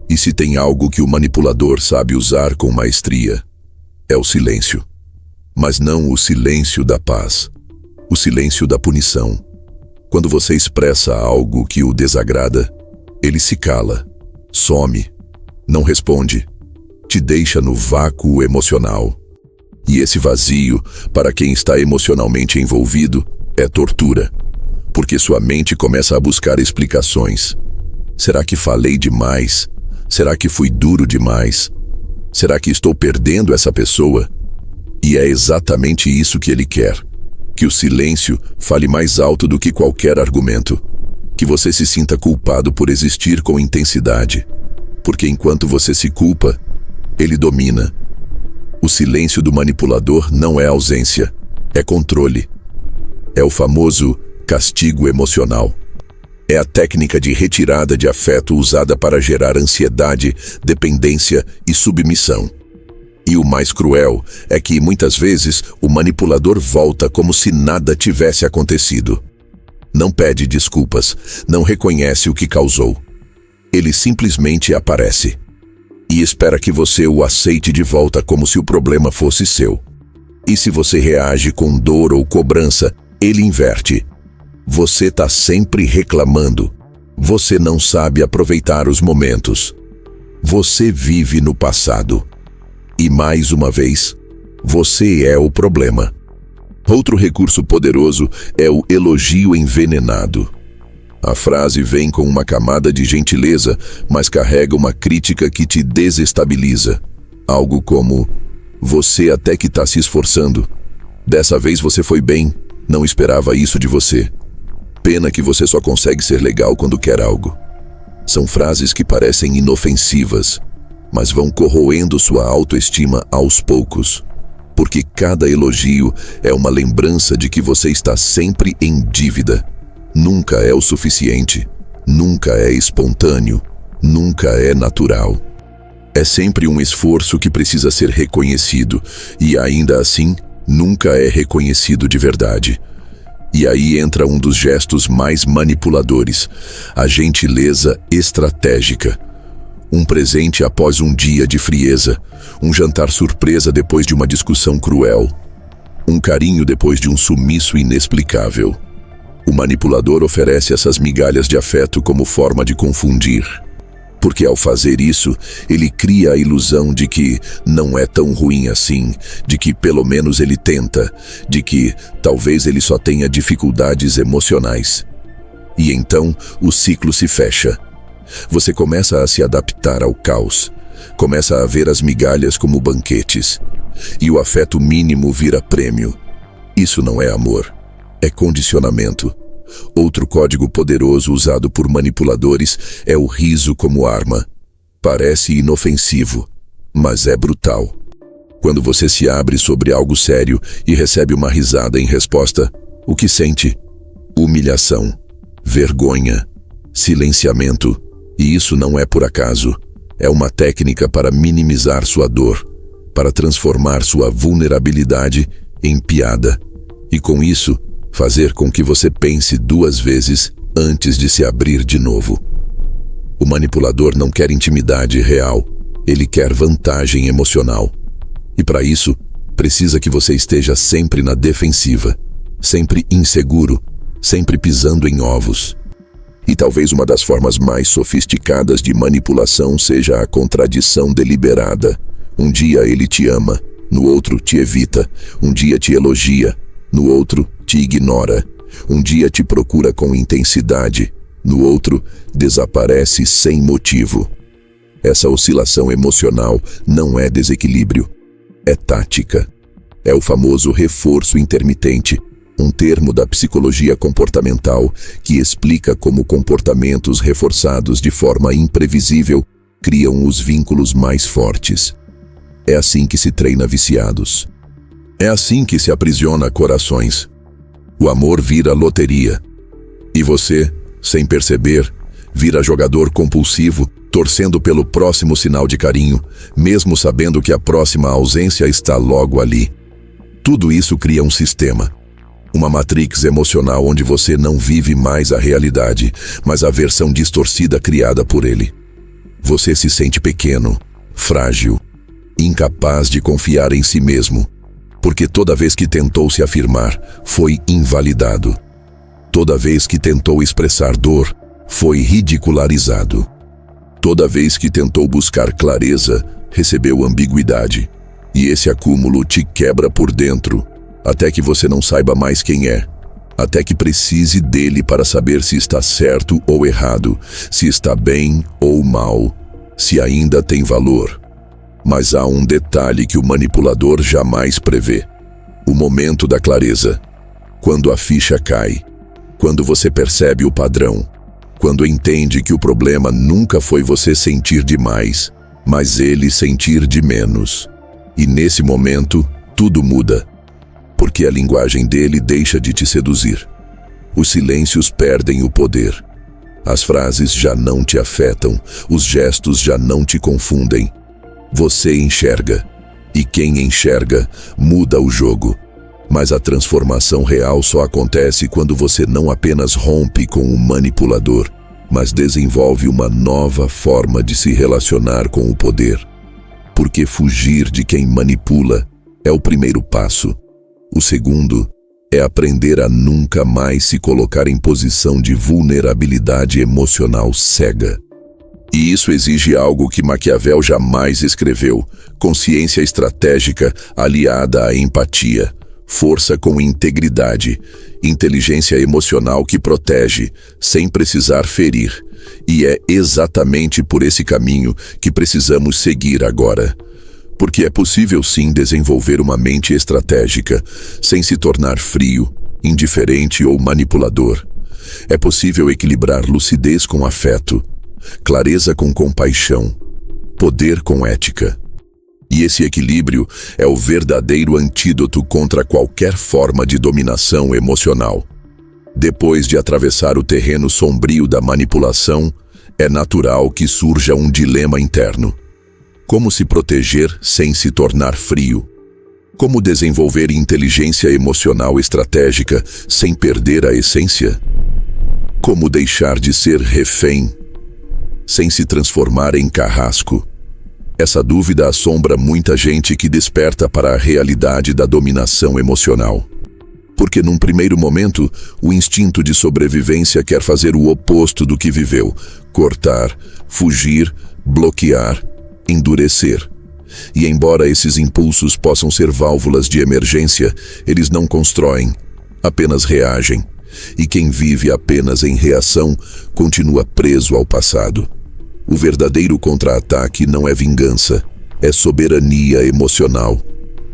E se tem algo que o manipulador sabe usar com maestria, é o silêncio. Mas não o silêncio da paz, o silêncio da punição. Quando você expressa algo que o desagrada, ele se cala, some, não responde, te deixa no vácuo emocional. E esse vazio, para quem está emocionalmente envolvido, é tortura, porque sua mente começa a buscar explicações. Será que falei demais? Será que fui duro demais? Será que estou perdendo essa pessoa? E é exatamente isso que ele quer: que o silêncio fale mais alto do que qualquer argumento. Que você se sinta culpado por existir com intensidade. Porque enquanto você se culpa, ele domina. O silêncio do manipulador não é ausência, é controle. É o famoso castigo emocional. É a técnica de retirada de afeto usada para gerar ansiedade, dependência e submissão. E o mais cruel é que, muitas vezes, o manipulador volta como se nada tivesse acontecido. Não pede desculpas, não reconhece o que causou. Ele simplesmente aparece. E espera que você o aceite de volta como se o problema fosse seu. E se você reage com dor ou cobrança, ele inverte. Você está sempre reclamando. Você não sabe aproveitar os momentos. Você vive no passado. E mais uma vez, você é o problema. Outro recurso poderoso é o elogio envenenado. A frase vem com uma camada de gentileza, mas carrega uma crítica que te desestabiliza. Algo como: você até que está se esforçando. Dessa vez você foi bem, não esperava isso de você. Pena que você só consegue ser legal quando quer algo. São frases que parecem inofensivas, mas vão corroendo sua autoestima aos poucos. Porque cada elogio é uma lembrança de que você está sempre em dívida. Nunca é o suficiente, nunca é espontâneo, nunca é natural. É sempre um esforço que precisa ser reconhecido, e ainda assim, nunca é reconhecido de verdade. E aí entra um dos gestos mais manipuladores, a gentileza estratégica. Um presente após um dia de frieza, um jantar surpresa depois de uma discussão cruel, um carinho depois de um sumiço inexplicável. O manipulador oferece essas migalhas de afeto como forma de confundir. Porque ao fazer isso, ele cria a ilusão de que não é tão ruim assim, de que pelo menos ele tenta, de que talvez ele só tenha dificuldades emocionais. E então o ciclo se fecha. Você começa a se adaptar ao caos, começa a ver as migalhas como banquetes, e o afeto mínimo vira prêmio. Isso não é amor, é condicionamento. Outro código poderoso usado por manipuladores é o riso como arma. Parece inofensivo, mas é brutal. Quando você se abre sobre algo sério e recebe uma risada em resposta, o que sente? Humilhação, vergonha, silenciamento. E isso não é por acaso. É uma técnica para minimizar sua dor, para transformar sua vulnerabilidade em piada. E com isso, fazer com que você pense 2 vezes antes de se abrir de novo. O manipulador não quer intimidade real, ele quer vantagem emocional. E para isso, precisa que você esteja sempre na defensiva, sempre inseguro, sempre pisando em ovos. E talvez uma das formas mais sofisticadas de manipulação seja a contradição deliberada. Um dia ele te ama, no outro te evita, um dia te elogia, no outro te ignora. Um dia te procura com intensidade, no outro desaparece sem motivo. Essa oscilação emocional não é desequilíbrio, é tática. É o famoso reforço intermitente, um termo da psicologia comportamental que explica como comportamentos reforçados de forma imprevisível criam os vínculos mais fortes. É assim que se treina viciados. É assim que se aprisiona corações. O amor vira loteria. E você, sem perceber, vira jogador compulsivo, torcendo pelo próximo sinal de carinho, mesmo sabendo que a próxima ausência está logo ali. Tudo isso cria um sistema. Uma matrix emocional onde você não vive mais a realidade, mas a versão distorcida criada por ele. Você se sente pequeno, frágil, incapaz de confiar em si mesmo. Porque toda vez que tentou se afirmar, foi invalidado. Toda vez que tentou expressar dor, foi ridicularizado. Toda vez que tentou buscar clareza, recebeu ambiguidade. E esse acúmulo te quebra por dentro, até que você não saiba mais quem é. Até que precise dele para saber se está certo ou errado, se está bem ou mal, se ainda tem valor. Mas há um detalhe que o manipulador jamais prevê: o momento da clareza. Quando a ficha cai, quando você percebe o padrão, quando entende que o problema nunca foi você sentir demais, mas ele sentir de menos. E nesse momento, tudo muda, porque a linguagem dele deixa de te seduzir. Os silêncios perdem o poder. As frases já não te afetam, os gestos já não te confundem. Você enxerga, e quem enxerga muda o jogo. Mas a transformação real só acontece quando você não apenas rompe com o manipulador, mas desenvolve uma nova forma de se relacionar com o poder. Porque fugir de quem manipula é o primeiro passo. O segundo é aprender a nunca mais se colocar em posição de vulnerabilidade emocional cega. E isso exige algo que Maquiavel jamais escreveu: consciência estratégica aliada à empatia. força com integridade, inteligência emocional que protege, sem precisar ferir. E é exatamente por esse caminho que precisamos seguir agora. Porque é possível sim desenvolver uma mente estratégica, sem se tornar frio, indiferente ou manipulador. É possível equilibrar lucidez com afeto, clareza com compaixão, poder com ética. E esse equilíbrio é o verdadeiro antídoto contra qualquer forma de dominação emocional. Depois de atravessar o terreno sombrio da manipulação, é natural que surja um dilema interno. Como se proteger sem se tornar frio? Como desenvolver inteligência emocional estratégica sem perder a essência? Como deixar de ser refém sem se transformar em carrasco? Essa dúvida assombra muita gente que desperta para a realidade da dominação emocional. Porque num primeiro momento, o instinto de sobrevivência quer fazer o oposto do que viveu: cortar, fugir, bloquear, endurecer. E embora esses impulsos possam ser válvulas de emergência, eles não constroem, apenas reagem. E quem vive apenas em reação continua preso ao passado. O verdadeiro contra-ataque não é vingança, é soberania emocional.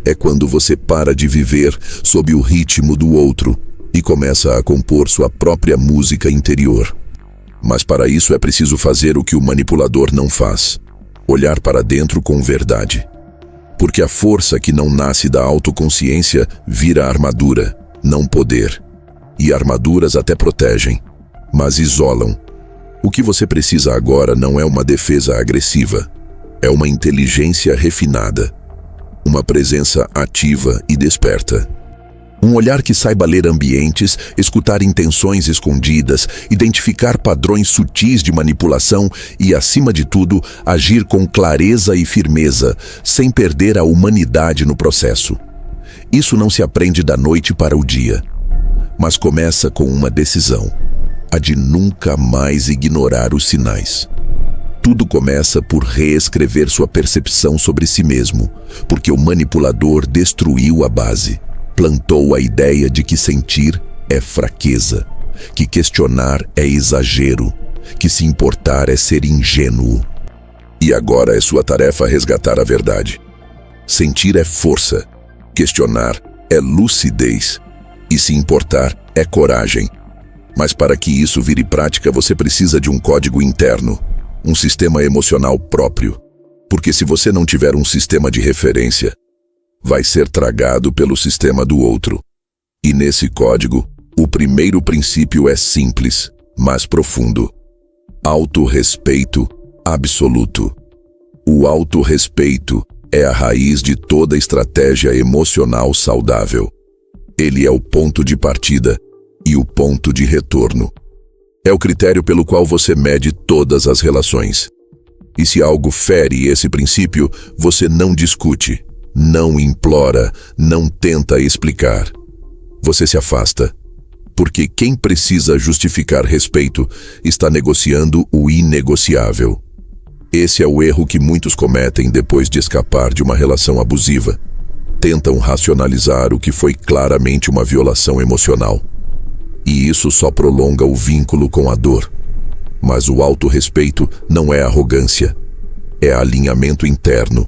É quando você para de viver sob o ritmo do outro e começa a compor sua própria música interior. Mas para isso é preciso fazer o que o manipulador não faz: olhar para dentro com verdade. Porque a força que não nasce da autoconsciência vira armadura, não poder. E armaduras até protegem, mas isolam. O que você precisa agora não é uma defesa agressiva, é uma inteligência refinada, uma presença ativa e desperta. Um olhar que saiba ler ambientes, escutar intenções escondidas, identificar padrões sutis de manipulação e, acima de tudo, agir com clareza e firmeza, sem perder a humanidade no processo. Isso não se aprende da noite para o dia, mas começa com uma decisão: a de nunca mais ignorar os sinais. Tudo começa por reescrever sua percepção sobre si mesmo, porque o manipulador destruiu a base. Plantou a ideia de que sentir é fraqueza, que questionar é exagero, que se importar é ser ingênuo. E agora é sua tarefa resgatar a verdade. Sentir é força, questionar é lucidez, e se importar é coragem. Mas para que isso vire prática, você precisa de um código interno, um sistema emocional próprio. Porque se você não tiver um sistema de referência, vai ser tragado pelo sistema do outro. E nesse código, o primeiro princípio é simples, mas profundo: autorrespeito absoluto. O autorrespeito é a raiz de toda estratégia emocional saudável. Ele é o ponto de partida e o ponto de retorno. É o critério pelo qual você mede todas as relações. E se algo fere esse princípio, você não discute, não implora, não tenta explicar. Você se afasta, porque quem precisa justificar respeito está negociando o inegociável. Esse é o erro que muitos cometem depois de escapar de uma relação abusiva. Tentam racionalizar o que foi claramente uma violação emocional. E isso só prolonga o vínculo com a dor. Mas o autorrespeito não é arrogância, é alinhamento interno.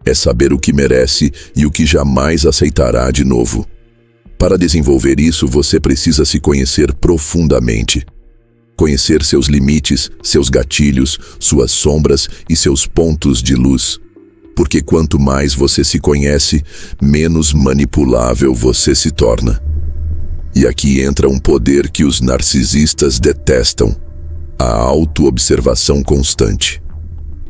É saber o que merece e o que jamais aceitará de novo. Para desenvolver isso, você precisa se conhecer profundamente. Conhecer seus limites, seus gatilhos, suas sombras e seus pontos de luz. Porque quanto mais você se conhece, menos manipulável você se torna. E aqui entra um poder que os narcisistas detestam: a autoobservação constante.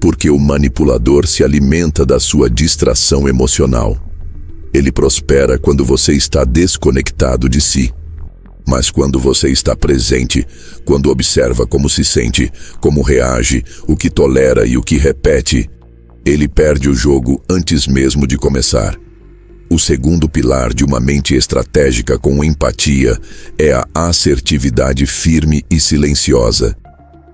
Porque o manipulador se alimenta da sua distração emocional. Ele prospera quando você está desconectado de si. Mas quando você está presente, quando observa como se sente, como reage, o que tolera e o que repete, ele perde o jogo antes mesmo de começar. O segundo pilar de uma mente estratégica com empatia é a assertividade firme e silenciosa.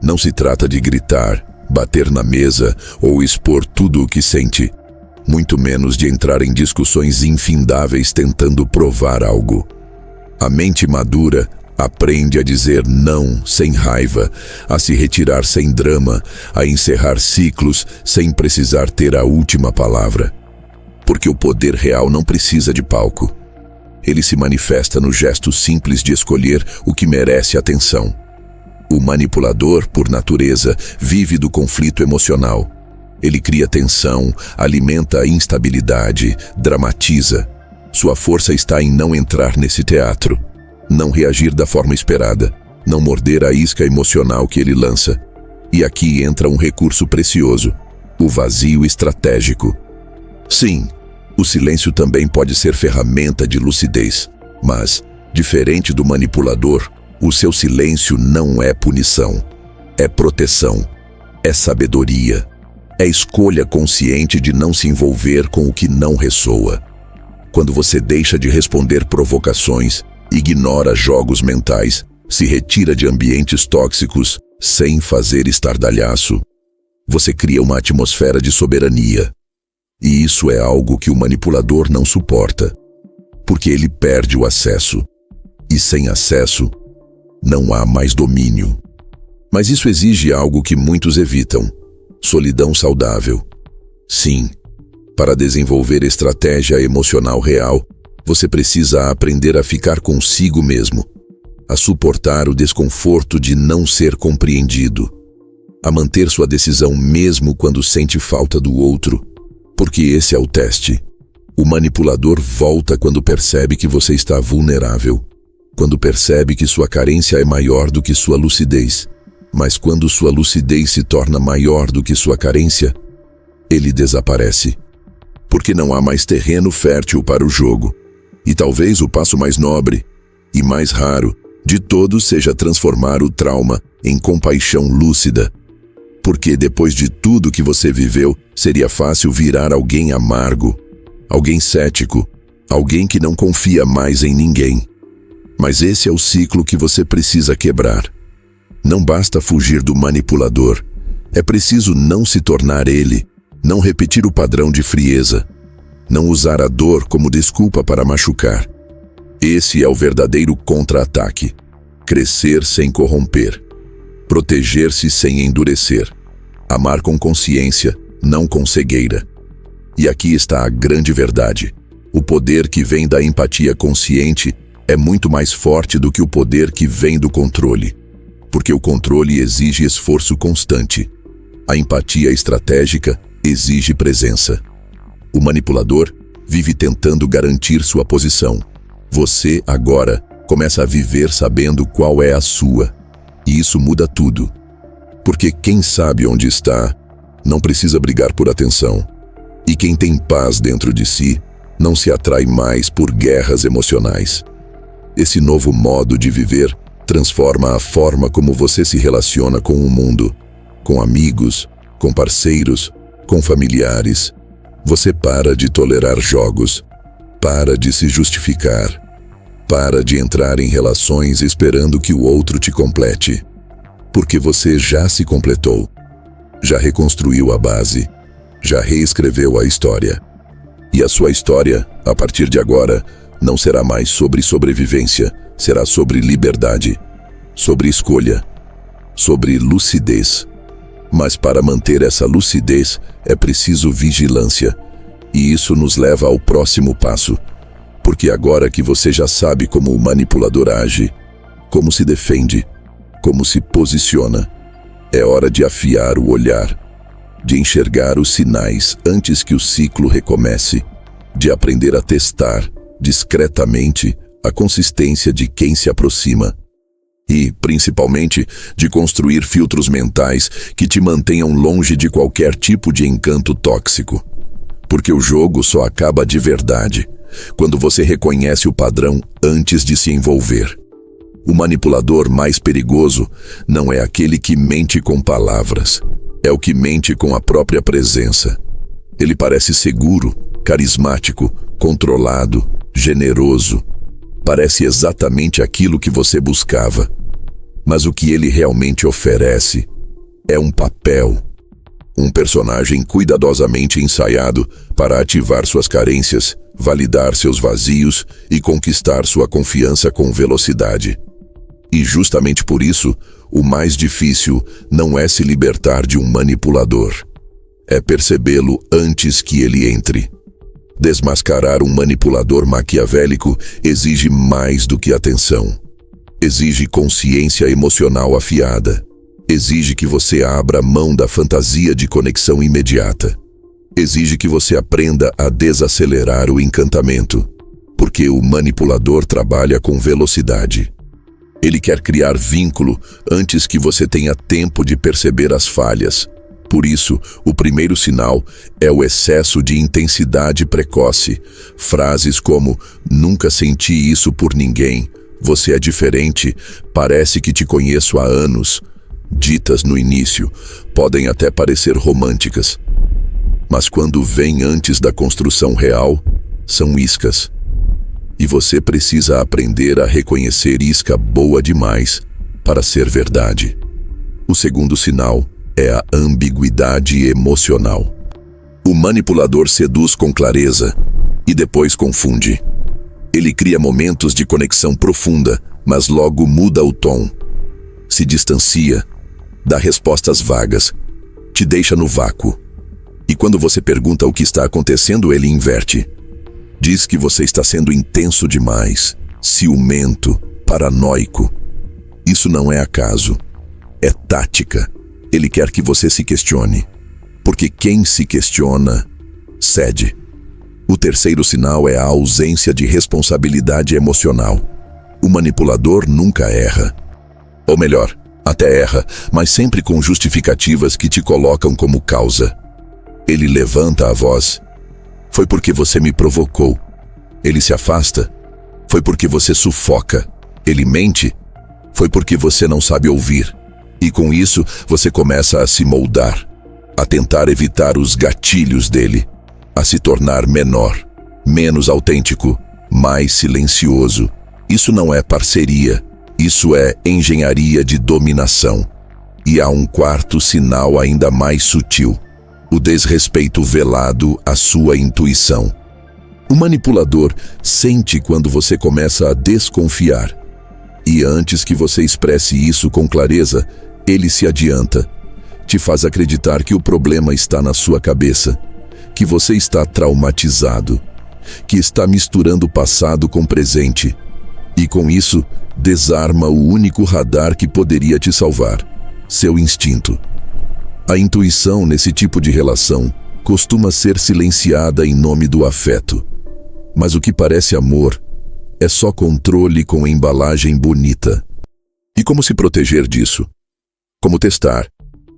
Não se trata de gritar, bater na mesa ou expor tudo o que sente. muito menos de entrar em discussões infindáveis tentando provar algo. A mente madura aprende a dizer não sem raiva, a se retirar sem drama, a encerrar ciclos sem precisar ter a última palavra. Porque o poder real não precisa de palco. Ele se manifesta no gesto simples de escolher o que merece atenção. O manipulador, por natureza, vive do conflito emocional. Ele cria tensão, alimenta a instabilidade, dramatiza. Sua força está em não entrar nesse teatro, não reagir da forma esperada, não morder a isca emocional que ele lança. E aqui entra um recurso precioso, o vazio estratégico. Sim, o silêncio também pode ser ferramenta de lucidez, mas, diferente do manipulador, o seu silêncio não é punição, é proteção, é sabedoria, é escolha consciente de não se envolver com o que não ressoa. Quando você deixa de responder provocações, ignora jogos mentais, se retira de ambientes tóxicos sem fazer estardalhaço, você cria uma atmosfera de soberania. E isso é algo que o manipulador não suporta, porque ele perde o acesso. E sem acesso, não há mais domínio. Mas isso exige algo que muitos evitam: solidão saudável. Sim, para desenvolver estratégia emocional real, você precisa aprender a ficar consigo mesmo, a suportar o desconforto de não ser compreendido, a manter sua decisão mesmo quando sente falta do outro, porque esse é o teste. O manipulador volta quando percebe que você está vulnerável, quando percebe que sua carência é maior do que sua lucidez. Mas quando sua lucidez se torna maior do que sua carência, ele desaparece. Porque não há mais terreno fértil para o jogo. E talvez o passo mais nobre e mais raro de todos seja transformar o trauma em compaixão lúcida. Porque depois de tudo que você viveu, seria fácil virar alguém amargo, alguém cético, alguém que não confia mais em ninguém. Mas esse é o ciclo que você precisa quebrar. Não basta fugir do manipulador, é preciso não se tornar ele, não repetir o padrão de frieza, não usar a dor como desculpa para machucar. Esse é o verdadeiro contra-ataque. Crescer sem corromper, proteger-se sem endurecer, amar com consciência, não com cegueira. E aqui está a grande verdade: o poder que vem da empatia consciente é muito mais forte do que o poder que vem do controle. Porque o controle exige esforço constante. A empatia estratégica exige presença. O manipulador vive tentando garantir sua posição. Você, agora, começa a viver sabendo qual é a sua. E isso muda tudo. Porque quem sabe onde está, não precisa brigar por atenção. E quem tem paz dentro de si, não se atrai mais por guerras emocionais. Esse novo modo de viver transforma a forma como você se relaciona com o mundo, com amigos, com parceiros, com familiares. Você para de tolerar jogos, para de se justificar, para de entrar em relações esperando que o outro te complete, porque você já se completou, já reconstruiu a base, já reescreveu a história. E a sua história, a partir de agora, não será mais sobre sobrevivência, será sobre liberdade, sobre escolha, sobre lucidez. Mas para manter essa lucidez é preciso vigilância. E isso nos leva ao próximo passo. Porque agora que você já sabe como o manipulador age, como se defende, como se posiciona, é hora de afiar o olhar, de enxergar os sinais antes que o ciclo recomece, de aprender a testar, discretamente, a consistência de quem se aproxima. E, principalmente, de construir filtros mentais que te mantenham longe de qualquer tipo de encanto tóxico. Porque o jogo só acaba de verdade quando você reconhece o padrão antes de se envolver. O manipulador mais perigoso não é aquele que mente com palavras, é o que mente com a própria presença. Ele parece seguro, carismático, controlado, generoso. Parece exatamente aquilo que você buscava. Mas o que ele realmente oferece é um papel. Um personagem cuidadosamente ensaiado para ativar suas carências, validar seus vazios e conquistar sua confiança com velocidade. E justamente por isso, o mais difícil não é se libertar de um manipulador. É percebê-lo antes que ele entre. Desmascarar um manipulador maquiavélico exige mais do que atenção. Exige consciência emocional afiada. Exige que você abra mão da fantasia de conexão imediata. Exige que você aprenda a desacelerar o encantamento, porque o manipulador trabalha com velocidade. Ele quer criar vínculo antes que você tenha tempo de perceber as falhas. Por isso, o primeiro sinal é o excesso de intensidade precoce. Frases como "nunca senti isso por ninguém", "você é diferente", "parece que te conheço há anos", ditas no início, podem até parecer românticas. Mas quando vêm antes da construção real, são iscas. E você precisa aprender a reconhecer isca boa demais para ser verdade. O segundo sinal é a ambiguidade emocional. O manipulador seduz com clareza e depois confunde. Ele cria momentos de conexão profunda, mas logo muda o tom. Se distancia, dá respostas vagas, te deixa no vácuo. E quando você pergunta o que está acontecendo, ele inverte. Diz que você está sendo intenso demais, ciumento, paranoico. Isso não é acaso, é tática. Ele quer que você se questione, porque quem se questiona, cede. O terceiro sinal é a ausência de responsabilidade emocional. O manipulador nunca erra. Ou melhor, até erra, mas sempre com justificativas que te colocam como causa. Ele levanta a voz. Foi porque você me provocou. Ele se afasta. Foi porque você sufoca. Ele mente. Foi porque você não sabe ouvir. E com isso, você começa a se moldar, a tentar evitar os gatilhos dele, a se tornar menor, menos autêntico, mais silencioso. Isso não é parceria, isso é engenharia de dominação. E há um quarto sinal ainda mais sutil: o desrespeito velado à sua intuição. O manipulador sente quando você começa a desconfiar. E antes que você expresse isso com clareza, ele se adianta, te faz acreditar que o problema está na sua cabeça, que você está traumatizado, que está misturando passado com presente. E com isso, desarma o único radar que poderia te salvar: seu instinto. A intuição nesse tipo de relação costuma ser silenciada em nome do afeto. Mas o que parece amor é só controle com embalagem bonita. E como se proteger disso? Como testar,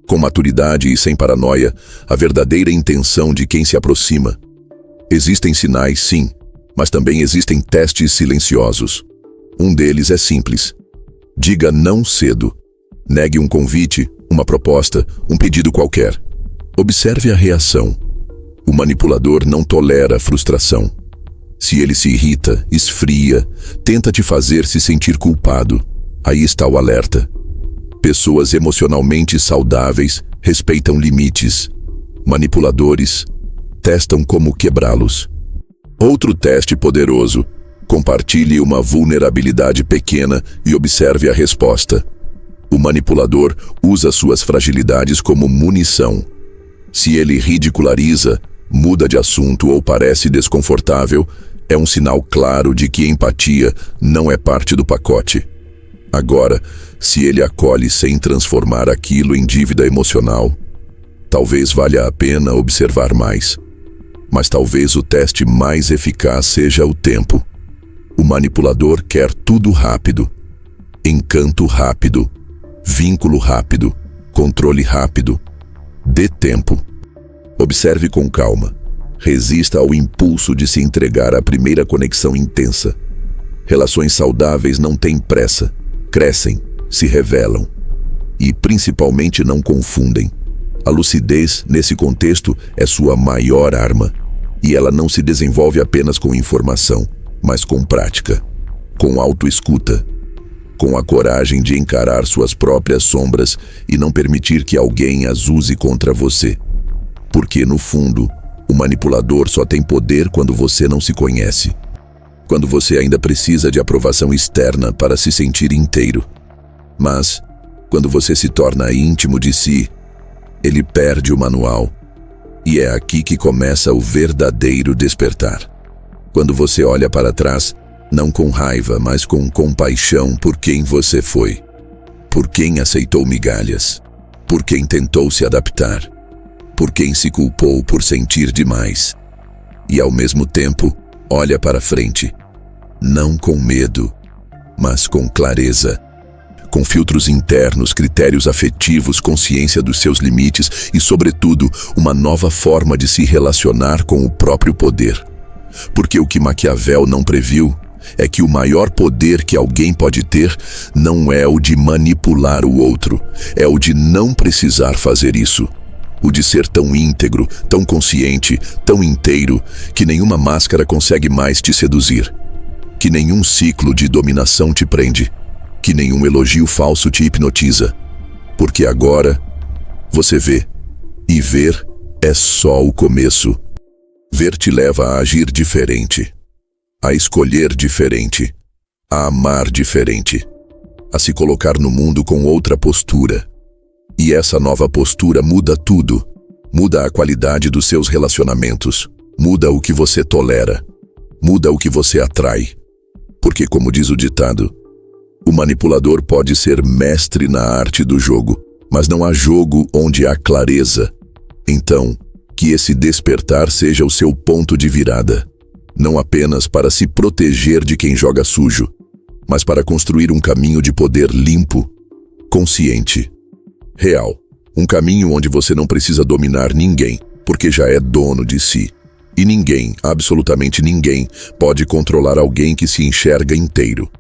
com maturidade e sem paranoia, a verdadeira intenção de quem se aproxima? Existem sinais, sim, mas também existem testes silenciosos. Um deles é simples. Diga não cedo. Negue um convite, uma proposta, um pedido qualquer. Observe a reação. O manipulador não tolera frustração. Se ele se irrita, esfria, tenta te fazer se sentir culpado, aí está o alerta. Pessoas emocionalmente saudáveis respeitam limites. Manipuladores testam como quebrá-los. Outro teste poderoso: compartilhe uma vulnerabilidade pequena e observe a resposta. O manipulador usa suas fragilidades como munição. Se ele ridiculariza, muda de assunto ou parece desconfortável, é um sinal claro de que empatia não é parte do pacote. Agora, se ele acolhe sem transformar aquilo em dívida emocional, talvez valha a pena observar mais. Mas talvez o teste mais eficaz seja o tempo. O manipulador quer tudo rápido. Encanto rápido. Vínculo rápido. Controle rápido. Dê tempo. Observe com calma. Resista ao impulso de se entregar à primeira conexão intensa. Relações saudáveis não têm pressa. Crescem, se revelam e principalmente não confundem. A lucidez, nesse contexto, é sua maior arma. E ela não se desenvolve apenas com informação, mas com prática, com autoescuta, com a coragem de encarar suas próprias sombras e não permitir que alguém as use contra você. Porque, no fundo, o manipulador só tem poder quando você não se conhece. Quando você ainda precisa de aprovação externa para se sentir inteiro. Mas, quando você se torna íntimo de si, ele perde o manual. E é aqui que começa o verdadeiro despertar. Quando você olha para trás, não com raiva, mas com compaixão por quem você foi. Por quem aceitou migalhas. Por quem tentou se adaptar. Por quem se culpou por sentir demais. E ao mesmo tempo, olha para frente. Não com medo, mas com clareza. Com filtros internos, critérios afetivos, consciência dos seus limites e, sobretudo, uma nova forma de se relacionar com o próprio poder. Porque o que Maquiavel não previu é que o maior poder que alguém pode ter não é o de manipular o outro, é o de não precisar fazer isso. O de ser tão íntegro, tão consciente, tão inteiro, que nenhuma máscara consegue mais te seduzir. Que nenhum ciclo de dominação te prende. Que nenhum elogio falso te hipnotiza. Porque agora, você vê. E ver é só o começo. Ver te leva a agir diferente. A escolher diferente. A amar diferente. A se colocar no mundo com outra postura. E essa nova postura muda tudo. Muda a qualidade dos seus relacionamentos. Muda o que você tolera. Muda o que você atrai. Porque, como diz o ditado, o manipulador pode ser mestre na arte do jogo, mas não há jogo onde há clareza. Então, que esse despertar seja o seu ponto de virada. Não apenas para se proteger de quem joga sujo, mas para construir um caminho de poder limpo, consciente, real. Um caminho onde você não precisa dominar ninguém, porque já é dono de si. E ninguém, absolutamente ninguém, pode controlar alguém que se enxerga inteiro.